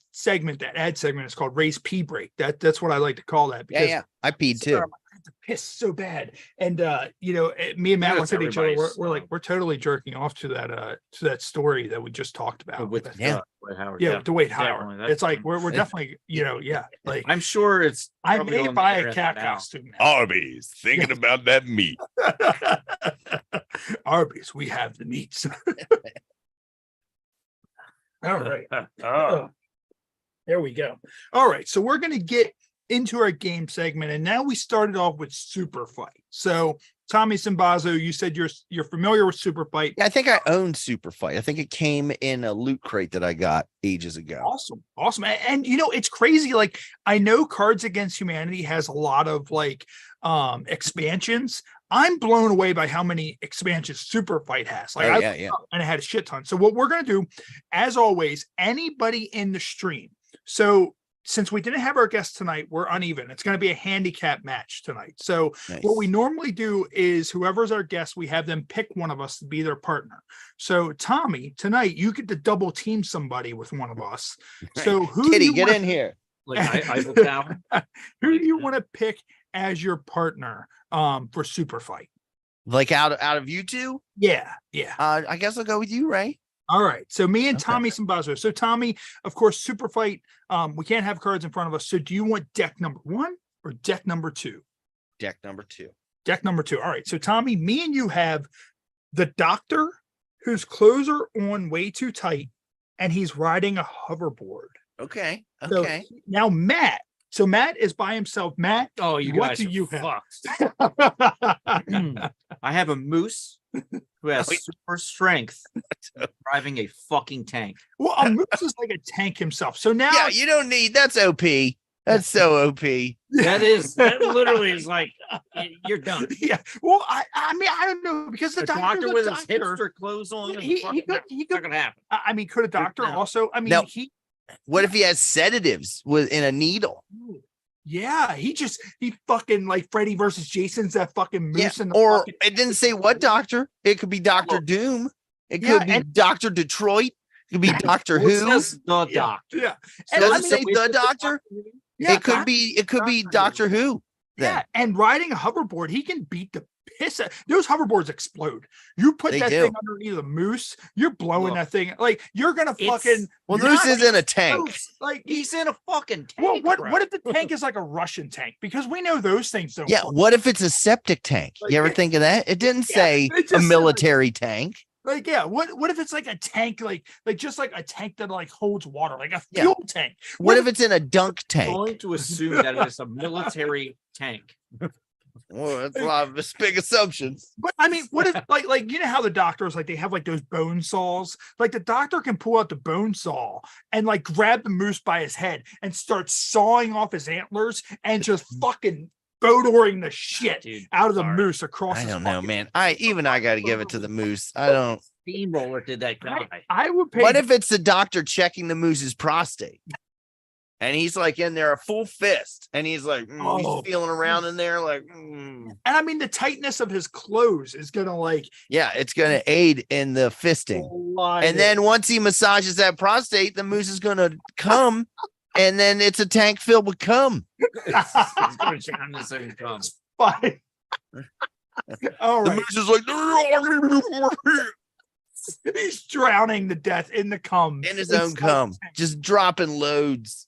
segment is called Ray's Pee Break. That's what I like to call that. Because I peed too. to piss so bad. And me and Matt Yes, looked at each other. everybody's, We're like, we're totally jerking off to that story that we just talked about. with Yeah. Dwight Howard. Yeah, Dwight Howard. definitely. That's- It's like we're definitely, like I'm sure it's. I probably may on the buy a internet cat now. costume now. Arby's thinking about that meat. Arby's, we have the meats. All right. Oh. There we go. All right. So we're going to get into our game segment. And now we started off with Superfight. So Tommy Sinbazo, you said you're familiar with Superfight. Yeah, I think I own Superfight. I think it came in a loot crate that I got ages ago. Awesome. And it's crazy. Like, I know Cards Against Humanity has a lot of expansions. I'm blown away by how many expansions Superfight has. Like, and it had a shit ton. So what we're going to do, as always, anybody in the stream. So since we didn't have our guest tonight, we're uneven. It's going to be a handicap match tonight. So what we normally do is whoever's our guest, we have them pick one of us to be their partner. So Tommy, tonight you get to double team somebody with one of us. So who Kitty, get in here. Like Eiffel Tower. Who do you want to pick as your partner for Superfight? Like out of you two? Yeah. I guess I'll go with you, Ray. All right. So me and Tommy Sinbazo. So Tommy, of course, Superfight. We can't have cards in front of us. So do you want deck number 1 or deck number 2? Deck number 2. Deck number 2. All right. So Tommy, me and you have the doctor whose clothes are on way too tight, and he's riding a hoverboard. Okay. So now Matt. So Matt is by himself. Matt, Oh, you what guys do are you have? fucked. I have a moose who has super strength driving a fucking tank. Well, a moose is like a tank himself. So now, Yeah, you don't need that's OP. That's so OP. That literally is like you're done. Yeah. Well, I mean, I don't know, because the A doctor's doctor a with doctor. his hipster clothes on. He He could- not gonna happen. I mean, could a doctor No. also? I mean, No. he. What if he has sedatives in a needle? Yeah, he fucking like Freddy versus Jason's that fucking moose Yeah, in the or fucking- it didn't say what doctor. It could be Doctor Doom. It Yeah, could be and- Doctor Detroit. It could be Doctor Well, it Who. says the Yeah. doctor. Yeah. Does I it mean, say the doctor? yeah, It could be Doctor Who. Then. Yeah, and riding a hoverboard, he can beat the piss out. Those hoverboards explode. You put They that do. thing underneath a moose, you're blowing Look, that thing. Like, you're gonna it's- fucking. Well, you're Moose not- is in a tank. Like, He's in a fucking tank. well, bro. what if the tank is like a Russian tank? Because we know those things don't. Yeah. work. What if it's a septic tank? Like, You ever it- think of that? It didn't Yeah, say it just a said, like- military tank. Like, yeah, what if it's like a tank, like just like a tank that like holds water, like a Yeah. fuel tank? What if it's in a dunk I'm tank? going to assume that it's a military tank. Well, that's a lot of big assumptions. But I mean, what if like you know how the doctors like they have like those bone saws? Like the doctor can pull out the bone saw and like grab the moose by his head and start sawing off his antlers and just fucking bodoring the shit Dude, out of the sorry. moose across. I his don't know, fucking- man. I got to give it to the moose. I don't. Steamroller did that guy. I would pay. What if it's the doctor checking the moose's prostate? And he's like in there a full fist, and he's like Oh. he's feeling around in there, like And I mean, the tightness of his clothes is gonna like. yeah, it's gonna aid in the fisting. And then once he massages that prostate, the moose is gonna come, and then it's a tank filled with cum. He's going to jam this in cum. Fine. All The right. moose is like He's drowning to death in the cum. in his own cum, just dropping loads.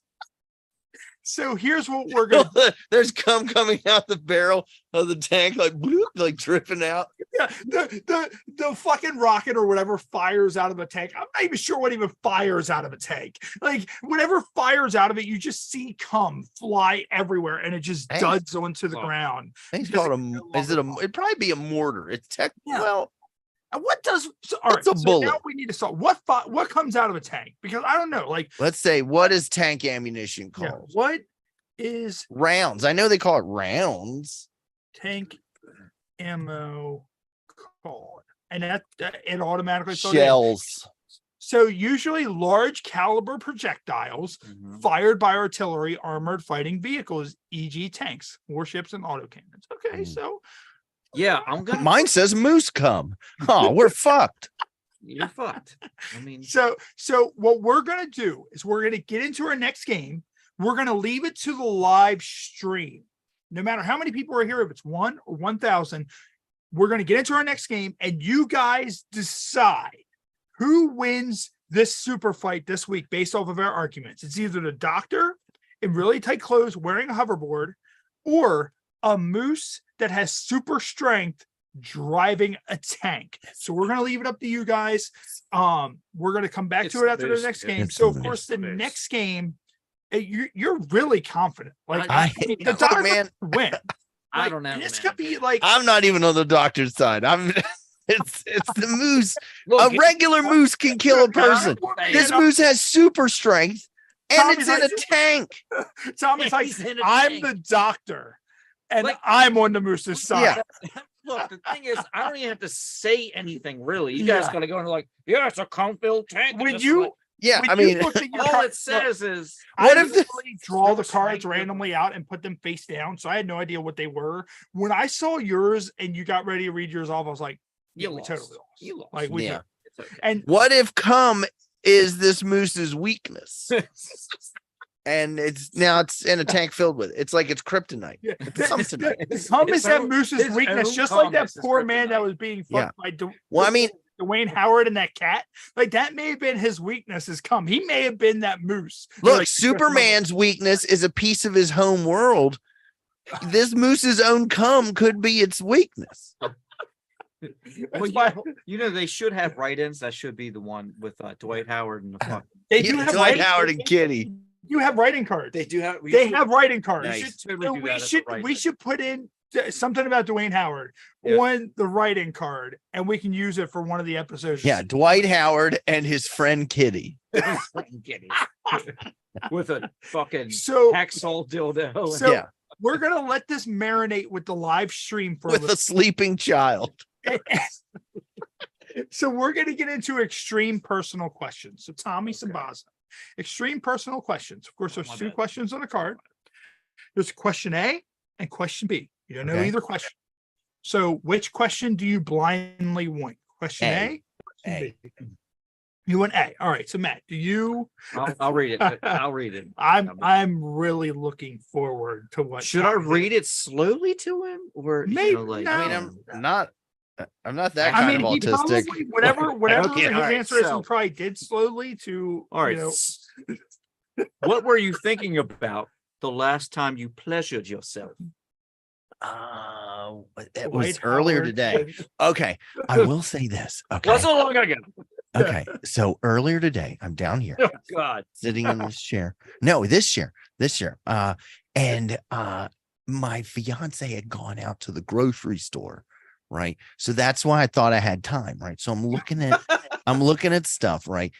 So here's what we're gonna. There's cum coming out the barrel of the tank, like bloop, like dripping out. Yeah, the fucking rocket or whatever fires out of a tank. I'm not even sure what even fires out of a tank. Like whatever fires out of it, you just see cum fly everywhere, and it just Hey. duds onto the ground. I think it's Because called it's no a. Is it a? longer It'd probably be a mortar. It's tech. Yeah. Well, And what does? So, all right, It's a so bullet. now we need to solve what comes out of a tank, because I don't know. Like, let's say what is tank ammunition yeah, called? what is Rounds. I know they call it rounds. tank ammo called? And that it automatically throws it. Shells. So usually large caliber projectiles fired by artillery, armored fighting vehicles, e.g., tanks, warships, and autocannons. Okay, so Yeah, I'm gonna. Mine says moose cum. Oh, we're fucked. You're fucked. I mean, so what we're gonna do is we're gonna get into our next game. We're gonna leave it to the live stream. no matter how many people are here, if it's 1 or 1,000, we're going to get into our next game, and you guys decide who wins this super fight this week based off of our arguments. It's either the doctor in really tight clothes wearing a hoverboard, or a moose that has super strength driving a tank. So we're going to leave it up to you guys. We're going to come back to it after the next game. So of course, the next game, you're really confident. Like the doctor man, win. I don't know. This could be like I'm not even on the doctor's side. It's the moose. A regular moose can kill a person. This moose has super strength, and Tommy's it's in a tank. Tommy's like, I'm the doctor, and I'm on the moose's side. Yeah. Look, the thing is, I don't even have to say anything really. You guys gotta go into like, yeah, it's a conch-filled tank. When you, yeah, I mean, all it says is, what if they draw the cards randomly out and put them face down? So I had no idea what they were. When I saw yours and you got ready to read yours off, I was like, we totally lost. You lost. Like we Yeah. okay. And What if cum is this moose's weakness? And it's in a tank filled with it. It's like it's kryptonite. Yeah. It's something. Cum is that moose's his weakness, own just like cum that is his poor man that kryptonite. was being fucked by Well, I mean, Dwayne Howard and that cat. Like that may have been his weakness, is cum. He may have been that moose. look, Like, Superman's weakness is a piece of his home world. This moose's own cum could be its weakness. Well, you know, they should have write-ins. That should be the one with Dwight Howard and the fuck. They do Yeah, have Dwight writing- Howard and Kitty. You have writing cards. They do have. They have writing cards. Nice. We should totally So do we that as a should write-in. we should put in something about Dwayne Howard Yeah. on the writing card, and we can use it for one of the episodes. Yeah, Dwight Howard and his friend Kitty. With a fucking So hacksaw dildo. so Yeah. we're gonna let this marinate with the live stream for a With little. a sleeping child. So we're going to get into extreme personal questions. So Tommy Sinbazo, extreme personal questions. Of course, there's My two bad. questions on the card. There's question A and question B. You don't know Okay. either question. So which question do you blindly want? Question A. A? You want A. All right. So Matt, do you? I'll read it. I'll read it. I'm really looking forward to what. Should I Tommy- read it slowly to him, or you Maybe know, like? no. I mean, I'm not that kind of he autistic. probably, whatever Okay, his all right, answer is, so- he probably did slowly to. All right. You know, What were you thinking about the last time you pleasured yourself? It was Dwight earlier Howard today. and- Okay, I will say this. Okay, What's so long ago? okay. So earlier today, I'm down here Oh God. sitting in this chair. No, this chair. And my fiance had gone out to the grocery store, right? So that's why I thought I had time, right? So I'm looking at stuff, right?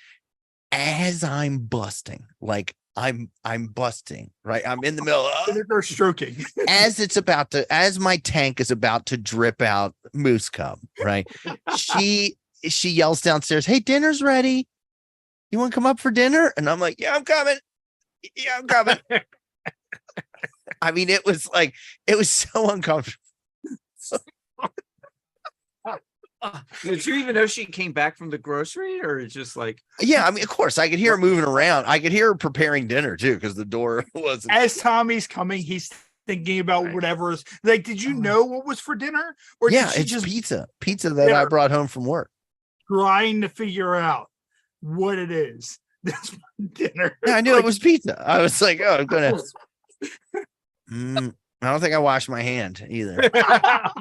As I'm busting, like I'm busting, right? I'm in the middle of Vinegar stroking. as my tank is about to drip out moose cum, right? She yells downstairs, "Hey, dinner's ready. You want to come up for dinner?" And I'm like, "Yeah, I'm coming. Yeah, I'm coming." I mean, it was so uncomfortable. Did you even know she came back from the grocery, or it's just like? Yeah, I mean, of course, I could hear her moving around. I could hear her preparing dinner too, because the door wasn't. As Tommy's coming, he's thinking about whatever is like. Did you know what was for dinner, or Yeah, did she it's just pizza that I Yeah. brought home from work. trying to figure out what it is? That's dinner. Yeah, I knew Like, it was pizza. I was like, "Oh, I'm gonna." I don't think I washed my hand either.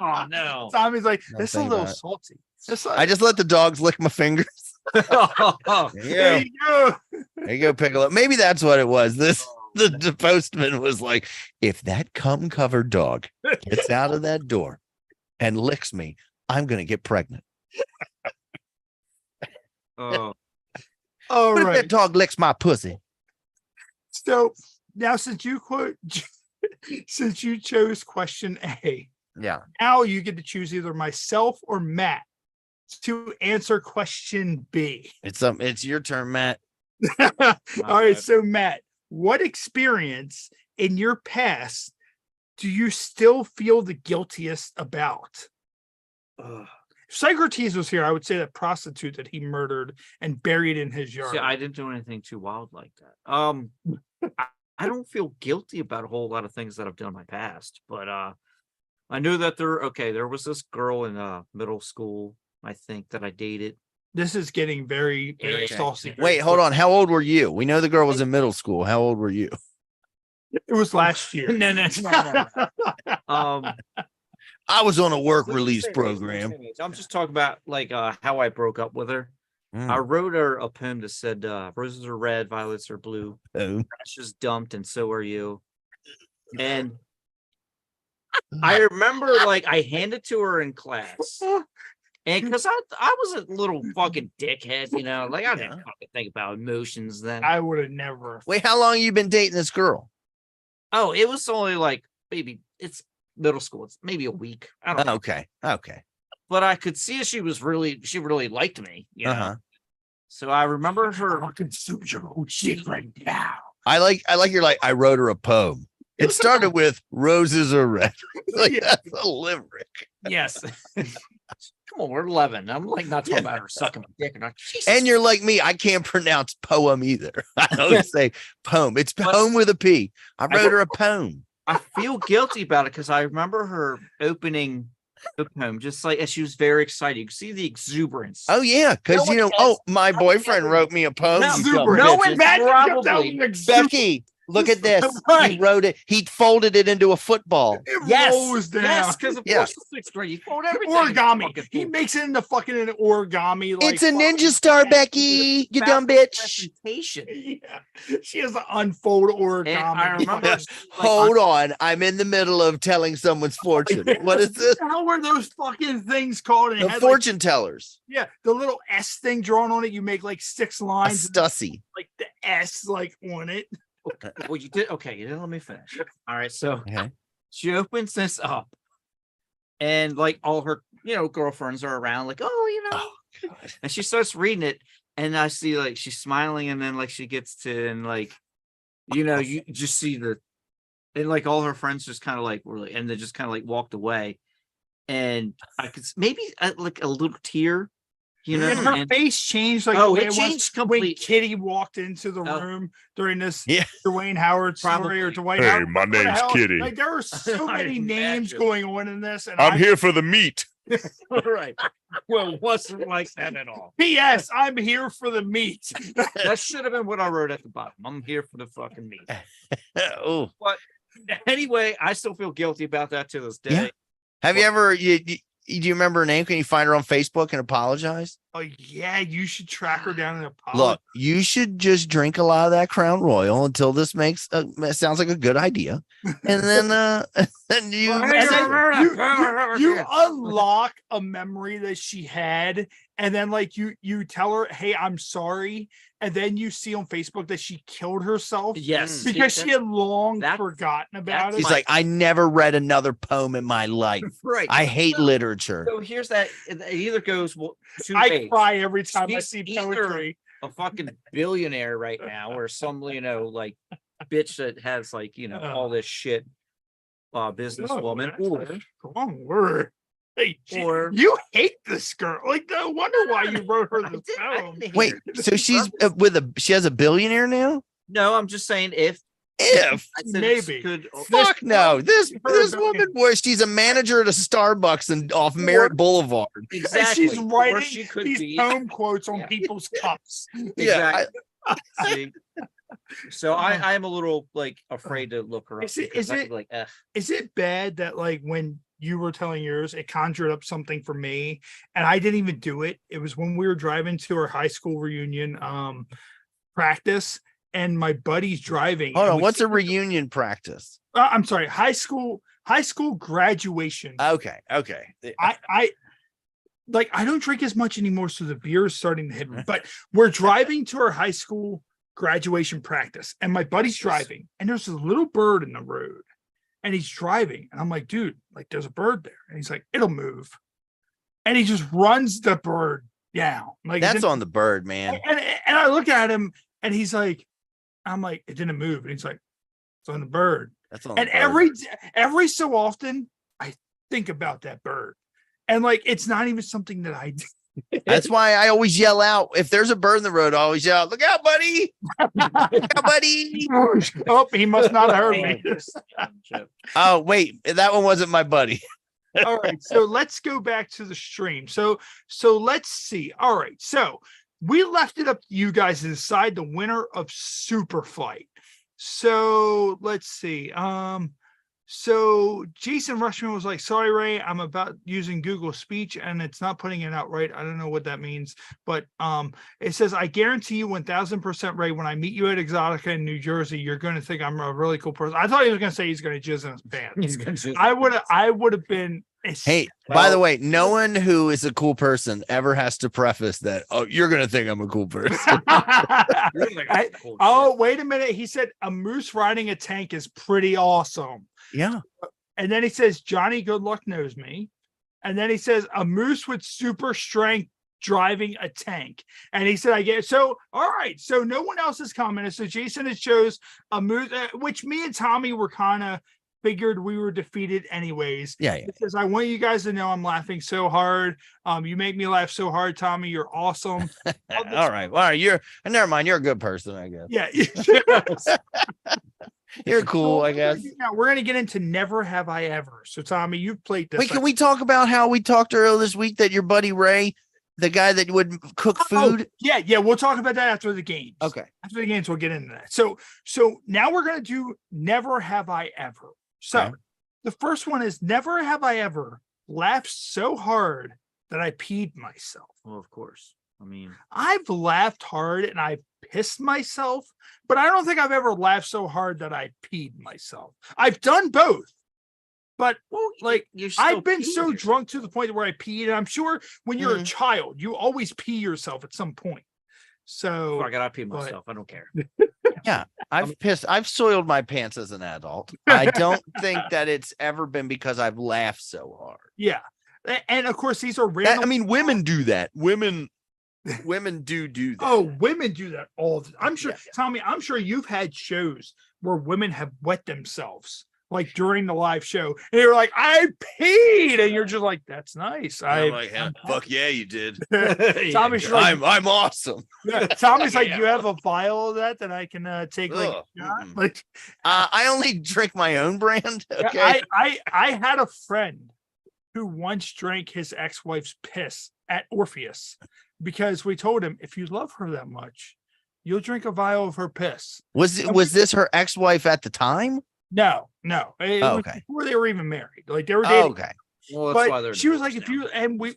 Oh no! Tommy's like, No, this is a think little about it. salty. It's I just let the dogs lick my fingers. There you there go. you go. There you go, Piccolo. Maybe that's what it was. The postman was like, if that cum covered dog gets out of that door and licks me, I'm gonna get pregnant. Oh, All What if right. that dog licks my pussy? So now, since you chose question A, Yeah. now you get to choose either myself or Matt to answer question B. It's your turn, Matt. All right. bad. So, Matt, what experience in your past do you still feel the guiltiest about? ugh. If Socrates was here, I would say that prostitute that he murdered and buried in his yard. See, I didn't do anything too wild like that. I don't feel guilty about a whole lot of things that I've done in my past, but I knew that there was this girl in middle school, I think, that I dated. This is getting very, very saucy. Wait, hold on. How old were you? We know the girl was in middle school. How old were you? It was last year. No. I was on a work release program. I'm just talking about like how I broke up with her. I wrote her a poem that said, "Roses are red, violets are blue. Trash is dumped, and so are you." And I remember, like, I handed to her in class, and because I was a little fucking dickhead, you know, like I didn't fucking think about emotions then. I would have never. Wait, how long you been dating this girl? Oh, it was only like maybe it's middle school. It's maybe a week. I don't know. Okay. But I could see she really liked me, you know. So I remember her. Fucking your whole shit right now. I like you're like, I wrote her a poem. It started with roses are red. Like that's a limerick. Yes. Come on, we're 11. I'm like not talking about her sucking my dick or not. And you're like me, I can't pronounce poem either. I always say poem. It's poem with a P. I wrote her a poem. I feel guilty about it because I remember her opening the poem just like as she was very excited. You can see the exuberance. Oh yeah, because my boyfriend wrote me a poem. No one probably. Becky, look at this. He wrote it. He folded it into a football. It rolls down. Yes, because of course the sixth grade. You fold everything. Origami. He makes it into fucking an origami. Like, it's a ninja star, Becky. You dumb bitch. Yeah. She has to unfold origami. And I remember. Hold on. I'm in the middle of telling someone's fortune. What is this? How were those fucking things called? The fortune tellers. Yeah, the little S thing drawn on it. You make like 6 lines. Stussy. Like the S like on it. Well, you did. Okay, you didn't let me finish. All right, so she opens this up, and like all her, girlfriends are around, like, and she starts reading it, and I see like she's smiling, and then like she gets to, and like, you just see and like all her friends just kind of like were like, and they just kind of like walked away, and I could maybe like a little tear. And her face changed like it changed completely. When Kitty walked into the room during this Dwayne Howard story or Dwight Hey, Howard. my name's Kitty. Like there were so many names going on in this, and I'm here for the meat. Right. Well, it wasn't like that at all. P.S. I'm here for the meat. That should have been what I wrote at the bottom. I'm here for the fucking meat. Oh. But anyway, I still feel guilty about that to this day. Yeah. Have you ever? Do you remember her name? Can you find her on Facebook and apologize? Oh yeah, you should track her down and apologize. Look, you should just drink a lot of that Crown Royal until this sounds like a good idea, and then you unlock a memory that she had, and then like you tell her, "Hey, I'm sorry," and then you see on Facebook that she killed herself. Yes, because she had long forgotten about it. He's like, I never read another poem in my life. Right. I hate literature. So here's that. It either goes two I ways. cry every time I She's see either poetry. A fucking billionaire right now, or some like bitch that has like all this shit, businesswoman. Wrong word. Hey, or you hate this girl. Like, no wonder why you wrote her this poem. Wait, so she's she has a billionaire now? No, I'm just saying if maybe fuck no. This woman was she's a manager at a Starbucks and off Merritt Boulevard. And Exactly. she's writing these poem quotes on people's cups. Exactly. See? So I am a little like afraid to look her up. Is it bad that like when you were telling yours, it conjured up something for me, and I didn't even do it. It was when we were driving to our high school reunion practice, and my buddy's driving. Hold on, what's a reunion practice? I'm sorry, high school graduation. Okay. I don't drink as much anymore, so the beer is starting to hit me. But we're driving to our high school graduation practice, and my buddy's driving, and there's a little bird in the road. And he's driving, and I'm like, dude, like there's a bird there. And he's like, it'll move. And he just runs the bird down. Like that's on the bird, man. And I look at him, and he's like, I'm like, it didn't move. And he's like, it's on the bird. That's on and the bird. every so often, I think about that bird. And like, it's not even something that I That's why I always yell out. If there's a bird in the road, I always yell, "Look out, buddy! Look out, buddy!" Oh, he must not have heard me. Oh, wait, that one wasn't my buddy. All right, so let's go back to the stream. So let's see. All right, so we left it up to you guys to decide the winner of Superfight. So let's see. So Jason Rushman was like, "Sorry, Ray, I'm about using Google Speech and it's not putting it out right. I don't know what that means, but it says, I guarantee you 1000%, Ray, when I meet you at Exotica in New Jersey, you're going to think I'm a really cool person." I thought he was going to say he's going to jizz in his pants. I would have been. Hey, by the way, no one who is a cool person ever has to preface that, "Oh, you're going to think I'm a cool person." Oh, wait a minute. He said a moose riding a tank is pretty awesome. Yeah. And then he says, Johnny Good Luck knows me. And then he says, a moose with super strength driving a tank. And he said, I get it. So, all right. So no one else has commented. So Jason has chose a moose, which me and Tommy were kind of figured we were defeated anyways. Yeah. Because I want you guys to know I'm laughing so hard. You make me laugh so hard, Tommy. You're awesome. All right. Never mind. You're a good person, I guess. Yeah. You're cool, I guess. Now we're gonna get into Never Have I Ever. So Tommy, you've played this. Wait, can we talk about how we talked earlier this week that your buddy Ray, the guy that would cook food? Yeah, we'll talk about that after the games. Okay. After the games, we'll get into that. So now we're gonna do Never Have I Ever. So the first one is, never have I ever laughed so hard that I peed myself. Well, of course. I mean, I've laughed hard and I've pissed myself, but I don't think I've ever laughed so hard that I peed myself. I've done both, but I've been so drunk to the point where I peed, and I'm sure when you're a child, you always pee yourself at some point. So I gotta pee myself. I don't care. Yeah, I've soiled my pants as an adult. I don't think that it's ever been because I've laughed so hard. Yeah, and of course these are random. I mean, women do that. Women do that. Oh, women do that all the time. I'm sure, Tommy, I'm sure you've had shows where women have wet themselves, like during the live show, and you're like, I peed, and you're just like, that's nice. I'm like, fuck yeah, you did. Tommy's like, I'm awesome. Yeah, Tommy's like, you have a vial of that I can take. Like, I only drink my own brand. Okay. I had a friend who once drank his ex-wife's piss at Orpheus, because we told him, if you love her that much, you'll drink a vial of her piss. Was this her ex-wife at the time? No. It was before they were even married. Like, they were dating. Okay. Well, that's why but she was like,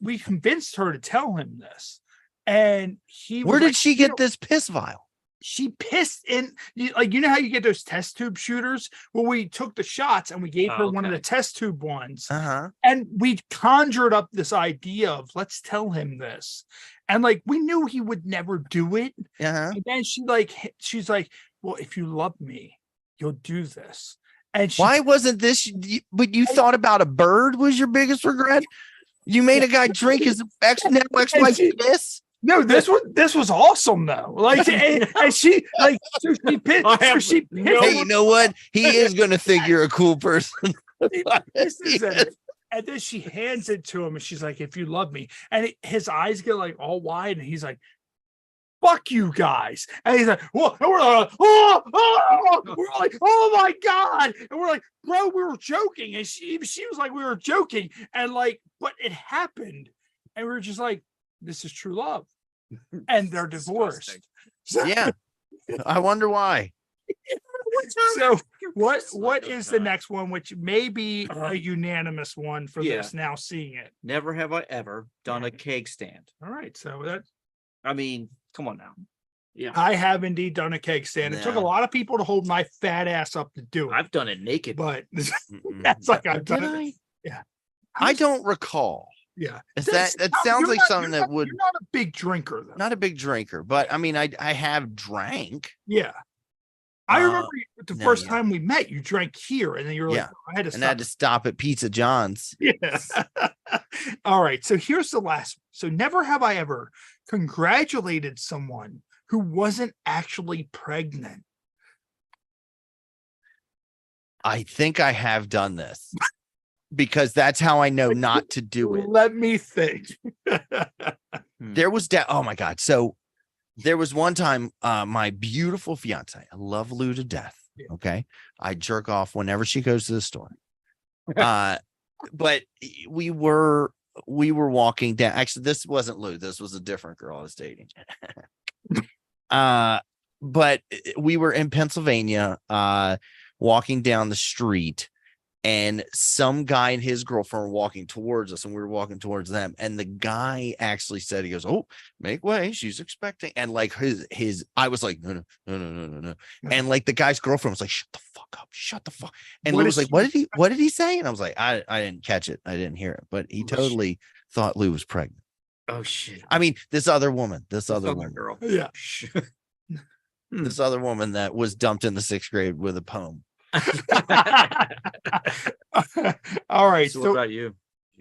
we convinced her to tell him this. And where did she get this piss vial? She pissed in, like, you know how you get those test tube shooters? Well, we took the shots and we gave her one of the test tube ones. And we conjured up this idea of, let's tell him this. And like, we knew he would never do it. And then she's like, well, if you love me, you'll do this. And why wasn't this? But you thought about a bird was your biggest regret? You made a guy drink his ex-wife's piss? No, this was awesome though. Like, and she like, so she pissed. So she pissed. Hey, you know what? He is going to think you're a cool person. And then she hands it to him, and she's like, "If you love me," and his eyes get like all wide, and he's like, "Fuck you guys!" And he's like, "Whoa!" And we're like, we're like, "Oh my god!" And we're like, "Bro, we were joking," and she was like, "We were joking," and like, but it happened, and we were just like, "This is true love," and they're divorced. So, yeah, I wonder why. So what is the next one, which may be a unanimous one for this, now seeing it? Never have I ever done a keg stand. All right, so that, I mean, come on now. Yeah, I have indeed done a keg stand. It took a lot of people to hold my fat ass up to do it. I've done it naked, but that's like I've done it. Yeah, I don't recall. Yeah, that sounds like something that would. You're not a big drinker, though. Not a big drinker, but I mean, I have drank. Yeah. I remember the first time we met, you drank here, and then you were like, I had to stop. And I had to stop at Pizza John's. Yeah. All right. So here's the last. So never have I ever congratulated someone who wasn't actually pregnant. I think I have done this because that's how I know not to do it. Let me think. There was oh my God. So there was one time my beautiful fiance, I love Lou to death. Okay. I jerk off whenever she goes to the store. But we were walking down. Actually, this wasn't Lou. This was a different girl I was dating. But we were in Pennsylvania, walking down the street, and some guy and his girlfriend were walking towards us, and we were walking towards them. And the guy actually said, he goes, "Oh, make way, she's expecting." And like I was like, no. And like the guy's girlfriend was like, "Shut the fuck up, shut the fuck." And Lou was like, what did he say? And I was like, I didn't catch it. I didn't hear it, but he totally thought Lou was pregnant. Oh shit. I mean, this other woman, this other woman, girl. Yeah. this other woman that was dumped in the 6th grade with a poem. All right. So what about you?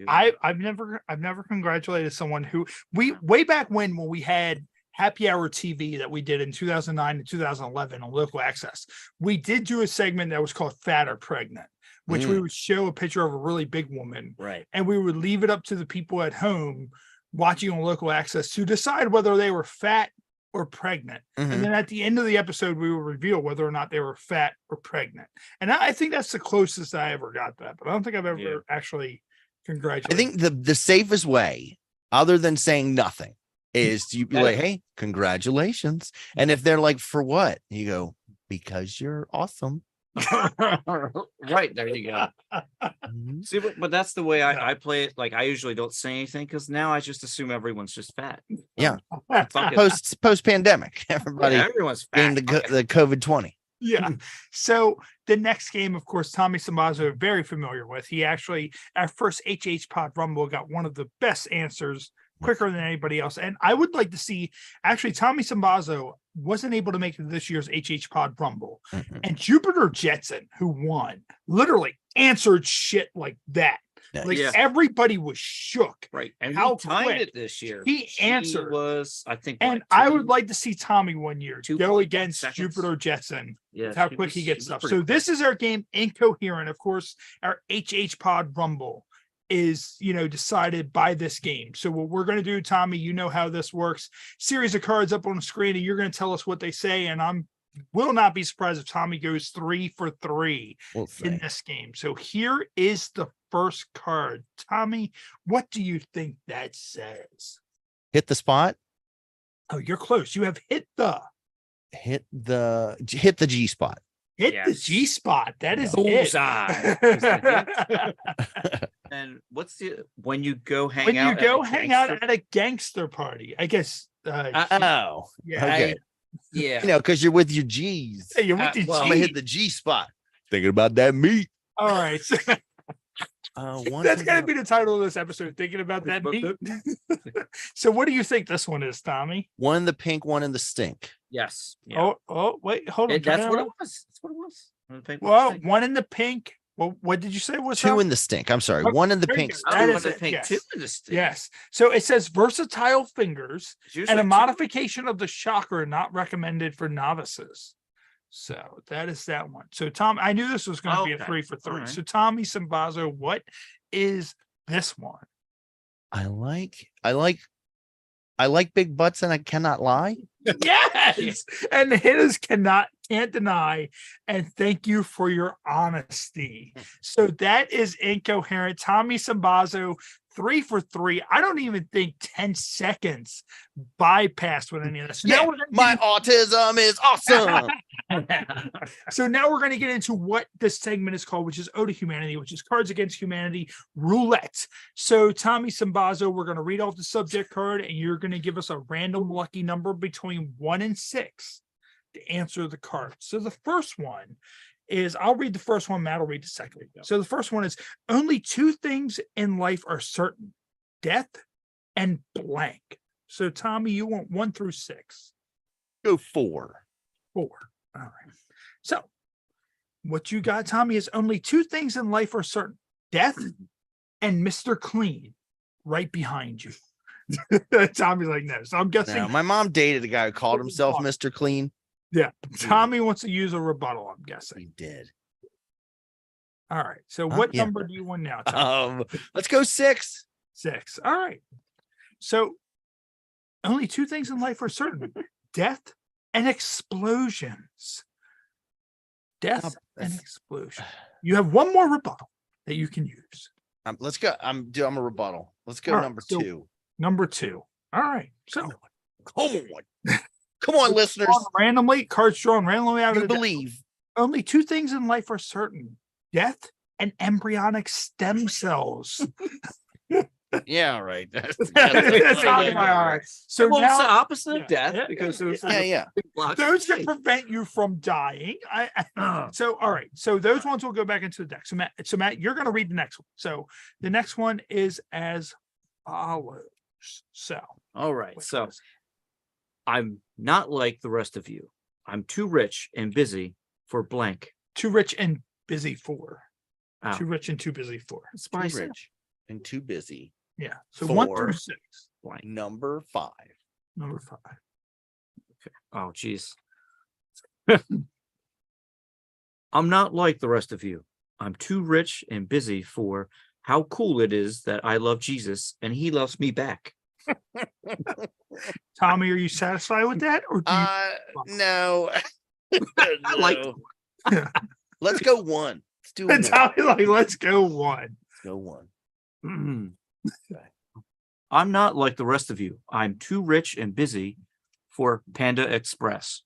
I've never congratulated someone who way back when we had Happy Hour TV that we did in 2009 and 2011 on local access. We did do a segment that was called Fat or Pregnant, which we would show a picture of a really big woman, right? And we would leave it up to the people at home watching on local access to decide whether they were fat or pregnant. And then at the end of the episode, we will reveal whether or not they were fat or pregnant. And I think that's the closest I ever got to that, but I don't think I've ever actually congratulated. I think the safest way, other than saying nothing, is to be like, "Hey, congratulations." And if they're like, "For what?" You go, "Because you're awesome." Right, there you go. See, but that's the way I play it. Like, I usually don't say anything because now I just assume everyone's just fat. Yeah. Post pandemic, everybody, everyone's fat. The COVID-20. Yeah. So the next game, of course, Tommy Sinbazo, very familiar with. He actually, our first HH Pod Rumble, got one of the best answers quicker than anybody else. And I would like to see, actually, Tommy Sinbazo wasn't able to make it this year's HH Pod Rumble. And Jupiter Jetson, who won, literally answered shit like that. Nice. Like everybody was shook. Right. And how he timed quick it this year. He answered. Was, I think, and I would like to see Tommy one year go against Jupiter Jetson. Yeah, how quick he gets stuff. So this is our game, Incoherent. Of course, our HH Pod Rumble is, decided by this game. So what we're going to do, Tommy, you know how this works. Series of cards up on the screen, and you're going to tell us what they say. And will not be surprised if Tommy goes 3 for 3 in this game. So here is the first card. Tommy, what do you think that says? Hit the spot. Oh, you're close. You have hit the G spot. Hit the G spot. That is bullseye. And what's when you go hang out at a gangster party? I guess. Yeah. Okay. Yeah. Because you're with your G's. Hey, you're with your G's. I'm gonna hit the G spot. Thinking about that meat. All right. That's gonna be the title of this episode. Thinking about that meat. So, what do you think this one is, Tommy? One in the pink, one in the stink. Yes. Yeah. Oh, wait, hold on. That's what it was. That's what it was. One in the pink. Well, what did you say was 2 in the stink? I'm sorry. 1 in the pink. That is it. Yes. 2 in the stink. Yes. So it says versatile fingers and a modification of the shocker not recommended for novices. So that is that one. So Tom, I knew this was going to be a 3 for 3. Right. So Tommy Sinbazo, what is this one? I like big butts, and I cannot lie. Yes, and the hitters can't deny. And thank you for your honesty. So that is Incoherent. Tommy Sinbazo, 3 for 3. I don't even think 10 seconds bypassed with any of this. Yeah, my autism is awesome. So now we're going to get into what this segment is called, which is Ode to Humanity, which is Cards Against Humanity Roulette. So Tommy Sinbazo, we're going to read off the subject card, and you're going to give us a random lucky number between 1 and 6 to answer the card. So the first one is, I'll read the first one, Matt will read the second. So the first one is, only 2 things in life are certain: death and blank. So Tommy, you want 1 through 6. Go 4. 4. All right. So what you got, Tommy, is only 2 things in life are certain: death and Mr. Clean right behind you. Tommy's like, no. So I'm guessing. No, my mom dated a guy who called himself Mr. Clean. Yeah. Tommy wants to use a rebuttal, I'm guessing. He did. All right. So what number do you want now, Tommy? Let's go 6. 6. All right. So only two things in life are certain: death and explosions. Death and explosion. You have one more rebuttal that you can use. Let's go. I'm a rebuttal. Let's go All right, number so 2. Number 2. All right. So come on, listeners. Randomly, cards drawn randomly out of You the deck. believe. Only two things in life are certain: death and embryonic stem cells. Yeah, right. That's not all right. So Well, now, it's the opposite of death because it was those that prevent you from dying. So all right. So those ones will go back into the deck. So Matt, you're going to read the next one. So the next one is as follows. So all right. So I'm not like the rest of you. I'm too rich and busy for blank. Too rich and busy for. Oh. Too rich and too busy for. Too rich and too busy. Yeah. So 1 through 6. Blank. Number 5. Number 5. Okay. Oh, geez. I'm not like the rest of you. I'm too rich and busy for how cool it is that I love Jesus and he loves me back. Tommy, are you satisfied with that? Or do you... No. I like Let's go 1. Let's do 1. Tommy, like, let's go 1. Let's go 1. I'm not like the rest of you. I'm too rich and busy for Panda Express.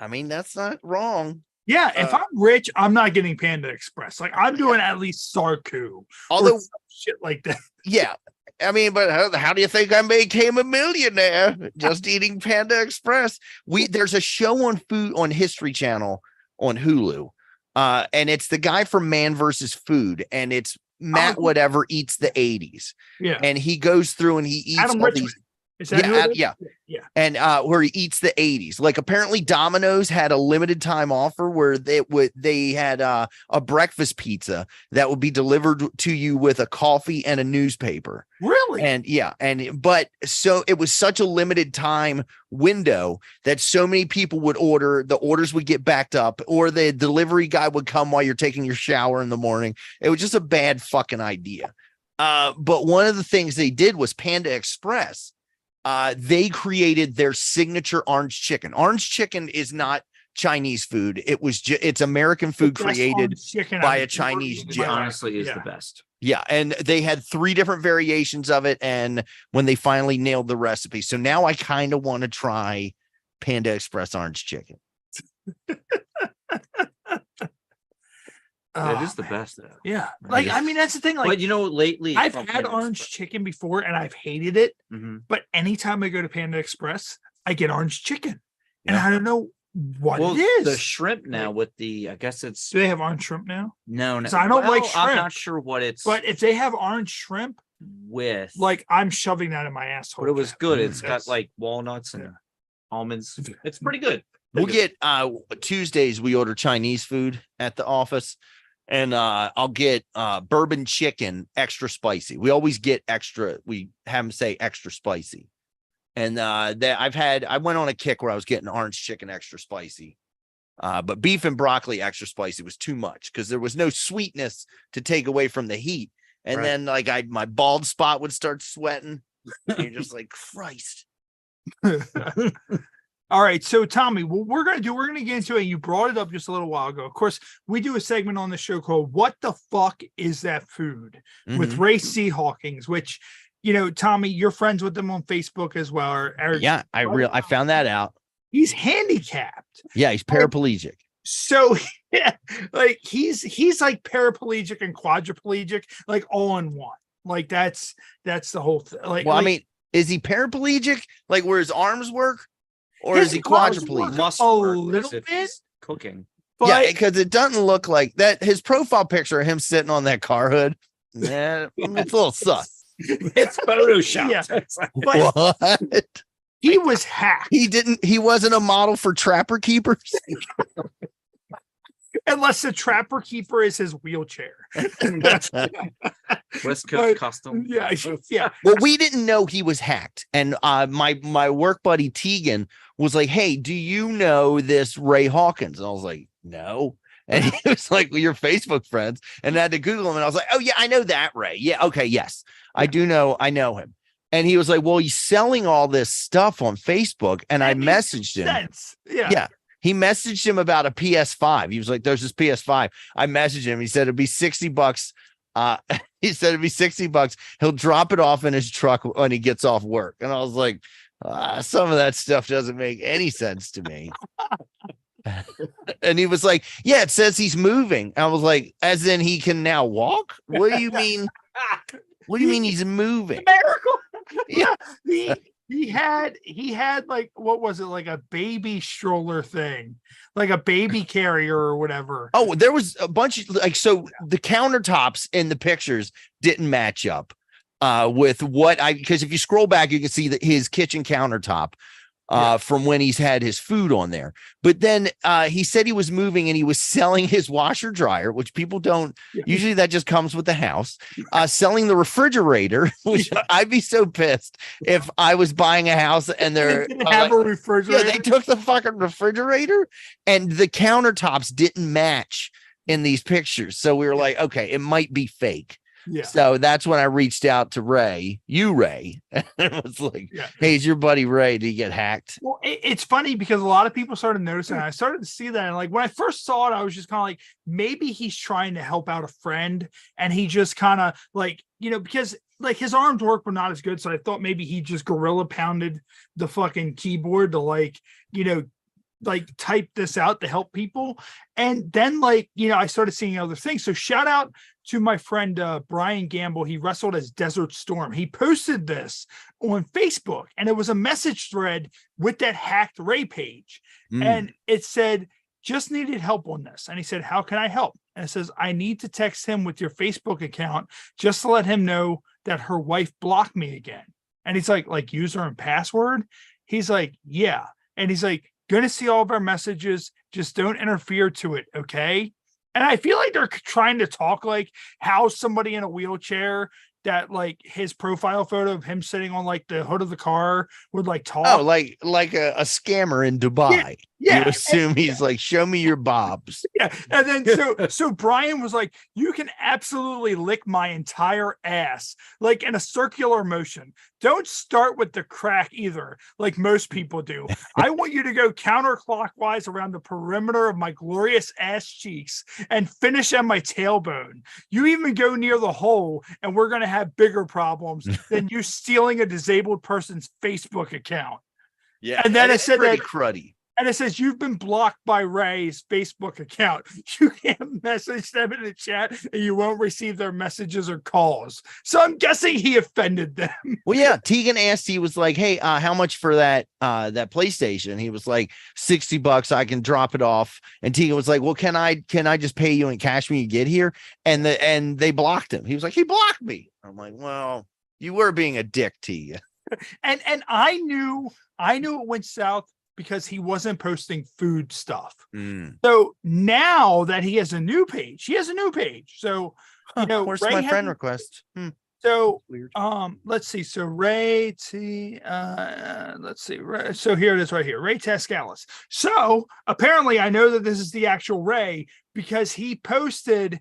I mean, that's not wrong. Yeah, if I'm rich, I'm not getting Panda Express. Like, I'm doing at least Sarku. Although shit like that. Yeah. I mean, but how do you think I became a millionaire? Just eating Panda Express. There's a show on History Channel on Hulu. And it's the guy from Man vs. Food, and it's Matt whatever eats the 80s. Yeah. And he goes through and he eats Adam all Richman. these. Is that who it is? Yeah. Yeah. And where he eats the 80s. Like apparently Domino's had a limited time offer where they had a breakfast pizza that would be delivered to you with a coffee and a newspaper. Really? And but so it was such a limited time window that so many people would order, the orders would get backed up, or the delivery guy would come while you're taking your shower in the morning. It was just a bad fucking idea. But one of the things they did was Panda Express. They created their signature orange chicken. Orange chicken is not Chinese food. It's American food created by a Chinese chef. Honestly, is the best. Yeah, and they had 3 different variations of it, and when they finally nailed the recipe, so now I kind of want to try Panda Express orange chicken. It is the best though. Yeah. Like, I mean, that's the thing. Like, but you know, lately I've had orange chicken before and I've hated it. But anytime I go to Panda Express, I get orange chicken. And I don't know what it is. The shrimp now with I guess it's. Do they have orange shrimp now? No. I don't like shrimp. I'm not sure what it's. But if they have orange shrimp with, like, I'm shoving that in my asshole. But it was good. It's got like walnuts and almonds. It's pretty good. We'll get Tuesdays. We order Chinese food at the office. And I'll get bourbon chicken extra spicy. We always get extra. We have them say extra spicy. And I went on a kick where I was getting orange chicken extra spicy. But beef and broccoli extra spicy was too much because there was no sweetness to take away from the heat. And then like my bald spot would start sweating. And you're just like, Christ. All right, so Tommy, what we're going to get into it. You brought it up just a little while ago. Of course, we do a segment on the show called "What the Fuck Is That Food?" with Ray C. Hawkins, which, you know, Tommy, you're friends with them on Facebook as well. I found that out. He's handicapped. Yeah, he's paraplegic. So yeah, like he's like paraplegic and quadriplegic, like all in one. Like that's the whole thing. Like, well, I mean, is he paraplegic, like where his arms work? Or is he quadriplegic? A little bit. Cooking. But, yeah, because it doesn't look like that. His profile picture of him sitting on that car hood, it's a little sus. It's Photoshop. Yeah. But what? He was hacked. He wasn't a model for Trapper Keepers. Unless the Trapper Keeper is his wheelchair. West Coast custom. Yeah. Well, we didn't know he was hacked. And my work buddy Tegan was like, "Hey, do you know this Ray Hawkins?" And I was like, "No." And he was like, "Well, you're Facebook friends." And I had to Google him. And I was like, "Oh, yeah, I know that Ray. Yeah, okay, yes. I know him." And he was like, well, he's selling all this stuff on Facebook. And I messaged him. Yeah. He messaged him about a PS5. He was like, there's this PS5. I messaged him. He said it'd be $60. He said it'd be $60. He'll drop it off in his truck when he gets off work. And I was like, some of that stuff doesn't make any sense to me. And he was like, yeah, it says he's moving. I was like, as in he can now walk? What do you mean? What do you mean he's moving? Miracle. Yeah. He had like, what was it, like a baby stroller thing, like a baby carrier or whatever. Oh, there was a bunch of like, so the countertops in the pictures didn't match up with what because if you scroll back, you can see that his kitchen countertop from when he's had his food on there. But then he said he was moving and he was selling his washer dryer, which people don't usually, that just comes with the house, selling the refrigerator, which I'd be so pissed if I was buying a house and they're have a refrigerator. Yeah, they took the fucking refrigerator and the countertops didn't match in these pictures. So we were like, okay, it might be fake. Yeah. So that's when I reached out to Ray, and it was like, hey, is your buddy Ray? Did he get hacked? Well, it's funny because a lot of people started noticing. I started to see that. And like when I first saw it, I was just kind of like, maybe he's trying to help out a friend. And he just kind of like, because like his arms work were not as good. So I thought maybe he just gorilla pounded the fucking keyboard to like type this out to help people. And then I started seeing other things. So shout out to my friend Brian Gamble. He wrestled as Desert Storm. He posted this on Facebook and it was a message thread with that hacked Ray page. And it said, just needed help on this. And he said, how can I help? And it says, I need to text him with your Facebook account just to let him know that her wife blocked me again. And he's like user and password. He's like, yeah. And he's like, going to see all of our messages. Just don't interfere to it. Okay. And I feel like they're trying to talk like how somebody in a wheelchair that like his profile photo of him sitting on like the hood of the car would like talk. Oh, like a scammer in Dubai. Yeah. You assume he's like, show me your bobs. Yeah. And then so Brian was like, you can absolutely lick my entire ass, like in a circular motion. Don't start with the crack either, like most people do. I want you to go counterclockwise around the perimeter of my glorious ass cheeks and finish at my tailbone. You even go near the hole, and we're going to have bigger problems than you stealing a disabled person's Facebook account. Yeah. And then it said pretty that cruddy. And it says, you've been blocked by Ray's Facebook account. You can't message them in the chat and you won't receive their messages or calls. So I'm guessing he offended them. Well, yeah. Tegan asked, he was like, hey, how much for that PlayStation? He was like, $60. I can drop it off. And Tegan was like, well, can I just pay you in cash when you get here? And they blocked him. He was like, he blocked me. I'm like, well, you were being a dick, Tegan. And I knew it went south because he wasn't posting food stuff. So now that he has a new page, So, where's Ray my friend request? So, let's see. So Ray T, let's see. Ray, so here it is right here. Ray Tascalis. So apparently I know that this is the actual Ray because he posted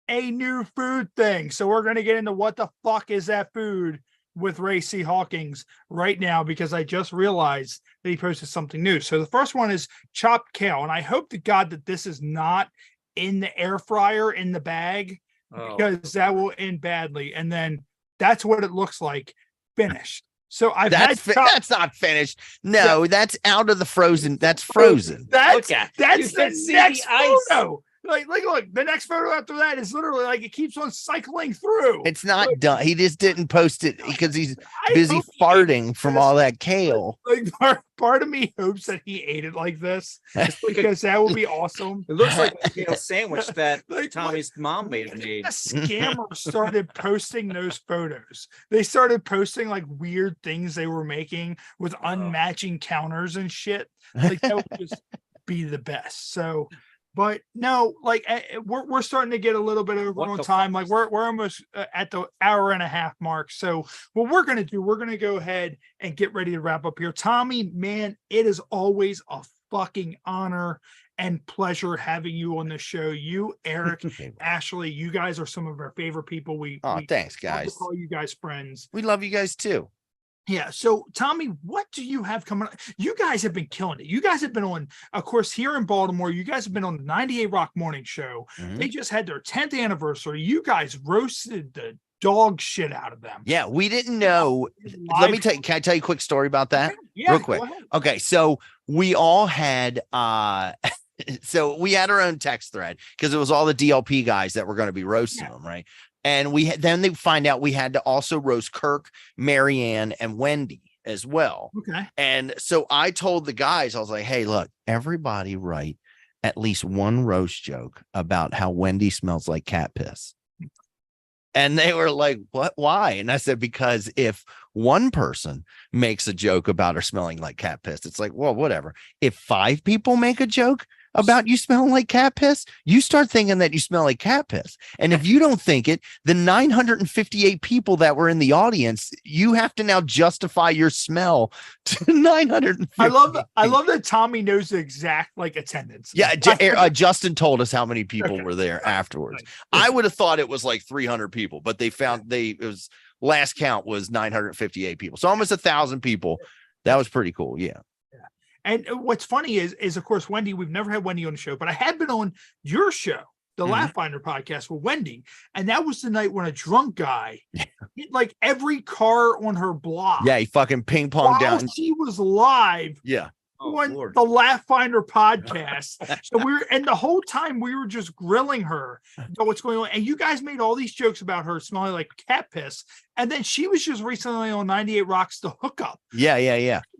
a new food thing. So we're going to get into what the fuck is that food with Ray C. Hawkins right now, because I just realized that he posted something new. So the first one is chopped kale. And I hope to God that this is not in the air fryer in the bag, because that will end badly. And then that's what it looks like finished. So that's not finished. No, that's out of the frozen. That's frozen. That's the next photo. Like, look, the next photo after that is literally like it keeps on cycling through. It's not done. He just didn't post it because he's busy farting from all that kale. Like part of me hopes that he ate it like this, because that would be awesome. It looks like a kale sandwich that Tommy's mom made. The scammers started posting those photos. They started posting like weird things they were making with unmatching counters and shit. Like that would just be the best. So. But no, like we're starting to get a little bit over on time. Like we're almost at the hour and a half mark. So what we're going to do, we're going to go ahead and get ready to wrap up here. Tommy, man, it is always a fucking honor and pleasure having you on the show. You, Eric, Ashley, you guys are some of our favorite people. We thanks, guys. Call you guys friends. We love you guys too. Yeah. So, Tommy, what do you have coming up? You guys have been killing it. You guys have been on, of course, here in Baltimore. You guys have been on the 98 Rock Morning Show. They just had their 10th anniversary. You guys roasted the dog shit out of them. Yeah, we didn't know. Let me tell you, can I tell you a quick story about that? Yeah, real quick. Okay, so we all had so we had our own text thread because it was all the DLP guys that were going to be roasting them, right? And we had, then they find out we had to also roast Kirk, Marianne, and Wendy as well. Okay. And so I told the guys, I was like, hey, look, everybody write at least one roast joke about how Wendy smells like cat piss. And they were like, what? Why? And I said, because if one person makes a joke about her smelling like cat piss, it's like, well, whatever. If 5 people make a joke about you smelling like cat piss, you start thinking that you smell like cat piss. And if you don't think it, the 958 people that were in the audience, you have to now justify your smell to 950. I love that Tommy knows the exact like attendance. Yeah, Justin told us how many people were there afterwards. I would have thought it was like 300 people, but they found it was last count was 958 people. So almost 1,000 people. That was pretty cool. Yeah. And what's funny is of course, Wendy, we've never had Wendy on the show, but I had been on your show, the Laugh Finder podcast with Wendy. And that was the night when a drunk guy hit like every car on her block. Yeah, he fucking ping ponged down. She was live. Yeah. On the Laugh Finder podcast. So and the whole time we were just grilling her about what's going on. And you guys made all these jokes about her smelling like cat piss. And then she was just recently on 98 Rocks the hookup. Yeah.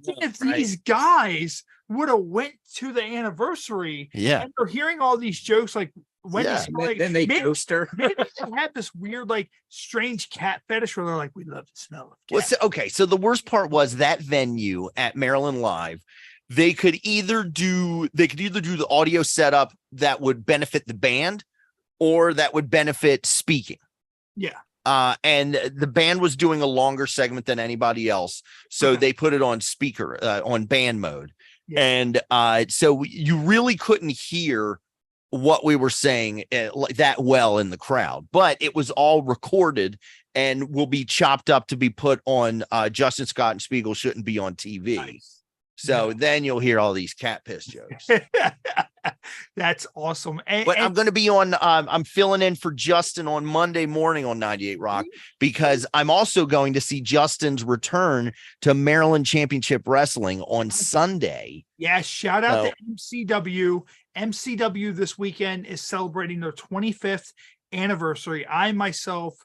If these guys would have went to the anniversary, and they're hearing all these jokes like then they ghost her. Maybe they had this weird, like strange cat fetish where they're like, we love the smell of cat. Well, okay, so the worst part was that venue at Maryland Live. They could either do the audio setup that would benefit the band or that would benefit speaking. Yeah. And the band was doing a longer segment than anybody else. So they put it on speaker, on band mode. Yeah. And so you really couldn't hear what we were saying that well in the crowd, but it was all recorded and will be chopped up to be put on Justin Scott and Spiegel Shouldn't Be on TV. Nice. So then you'll hear all these cat piss jokes. That's awesome. But I'm going to be on, I'm filling in for Justin on Monday morning on 98 Rock because I'm also going to see Justin's return to Maryland Championship Wrestling on Sunday. Yeah, shout out to MCW. MCW this weekend is celebrating their 25th anniversary. I myself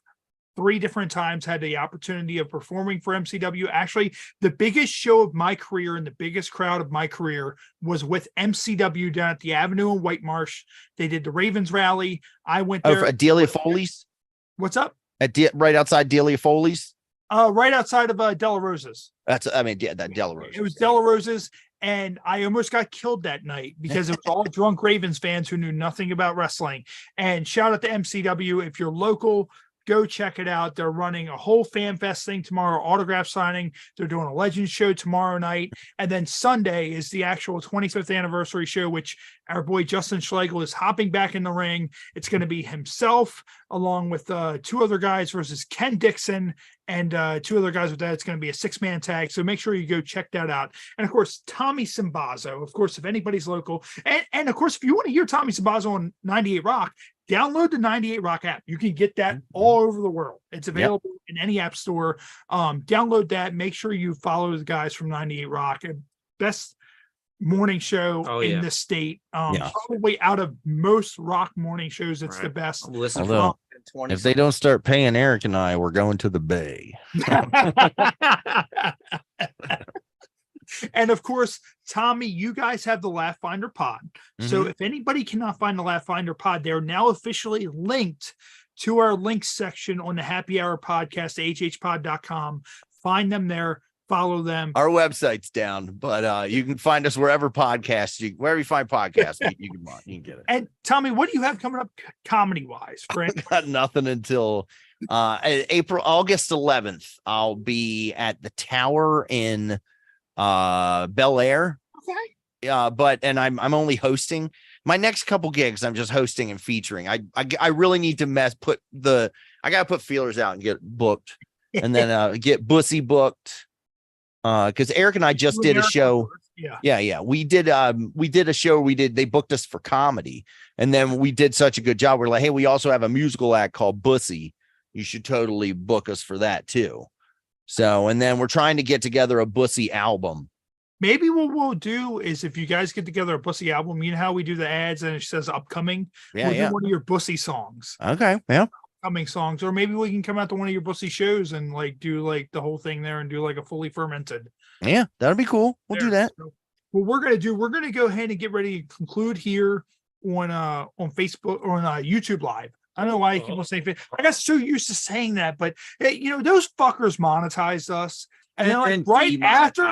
3 different times had the opportunity of performing for MCW. Actually, the biggest show of my career and the biggest crowd of my career was with MCW down at the Avenue in White Marsh. They did the Ravens rally. I went there. At Delia Foley's? What's up? Right outside Delia Foley's? Right outside of Della Rosa's. That Della Rosa's. It was Della Rosa's. And I almost got killed that night because it was all drunk Ravens fans who knew nothing about wrestling. And shout out to MCW. If you're local, go check it out. They're running a whole fan fest thing tomorrow, autograph signing. They're doing a Legends show tomorrow night. And then Sunday is the actual 25th anniversary show, which our boy Justin Schlegel is hopping back in the ring. It's going to be himself along with 2 other guys versus Ken Dixon and 2 other guys with that. It's going to be a 6-man tag. So make sure you go check that out. And of course, Tommy Sinbazo, of course, if anybody's local. And of course, if you want to hear Tommy Sinbazo on 98 Rock, download the 98 Rock app. You can get that all over the world. It's available in any app store. Download that. Make sure you follow the guys from 98 Rock. Best morning show in the state. Probably out of most rock morning shows, it's the best. Although, if they don't start paying Eric and I, we're going to the Bay. And of course, Tommy, you guys have the Laugh Finder pod. So if anybody cannot find the Laugh Finder pod, they're now officially linked to our links section on the Happy Hour podcast, hhpod.com. Find them there, follow them. Our website's down, but you can find us wherever podcasts, wherever you find podcasts, you can get it. And Tommy, what do you have coming up comedy wise? Got nothing until August 11th. I'll be at the Tower in Bel Air. Okay. But I'm only hosting. My next couple gigs, I'm just hosting and featuring. I really need to I gotta put feelers out and get booked, and then get Bussy booked. Because Eric and I just did a show. Yeah. We did a show. They booked us for comedy, and then we did such a good job. We're like, hey, we also have a musical act called Bussy. You should totally book us for that too. So, and then we're trying to get together a Bussy album. Maybe what we'll do is if you guys get together a Bussy album, you know how we do the ads and it says upcoming. Yeah, we'll do one of your Bussy songs. Okay, yeah. Upcoming songs, or maybe we can come out to one of your Bussy shows and like do like the whole thing there and do like a fully fermented. Yeah, that'd be cool. We'll do that. So what we're gonna go ahead and get ready to conclude here on Facebook or on YouTube Live. I don't know why I keep on saying. I got so used to saying that, but hey, those fuckers monetized us. And then like right after,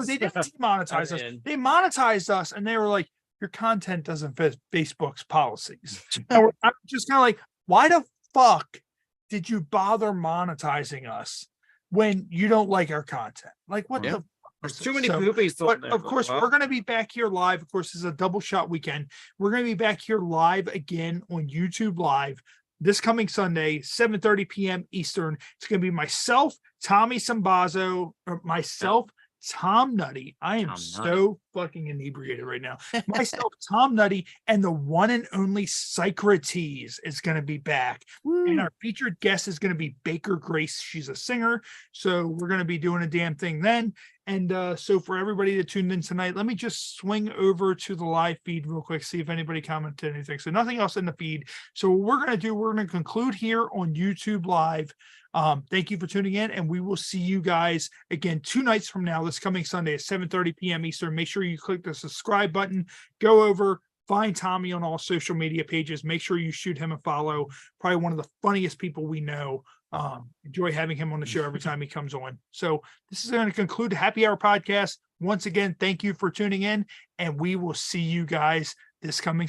they didn't demonetize us. They monetized us, and they were like, "Your content doesn't fit Facebook's policies." And I'm just kind of like, "Why the fuck did you bother monetizing us when you don't like our content? Like, what the?" There's too many movies. But of course, we're going to be back here live. Of course, this is a double shot weekend. We're going to be back here live again on YouTube Live this coming Sunday, 7:30 p.m. Eastern. It's going to be myself, Tommy Sinbazo, or myself, Tom Nutty. I am so fucking inebriated right now. Myself, Tom Nutty, and the one and only Socrates is going to be back. And our featured guest is going to be Baker Grace. She's a singer. So we're going to be doing a damn thing then. And so for everybody that tuned in tonight, let me just swing over to the live feed real quick, see if anybody commented anything. So nothing else in the feed. So what we're going to do, we're going to conclude here on YouTube Live. Thank you for tuning in, and we will see you guys again 2 nights from now, this coming Sunday at 7:30 p.m. Eastern. Make sure you click the subscribe button, go over, find Tommy on all social media pages. Make sure you shoot him a follow. Probably one of the funniest people we know. Enjoy having him on the show every time he comes on. So this is going to conclude the Happy Hour podcast. Once again, thank you for tuning in, and we will see you guys this coming Sunday.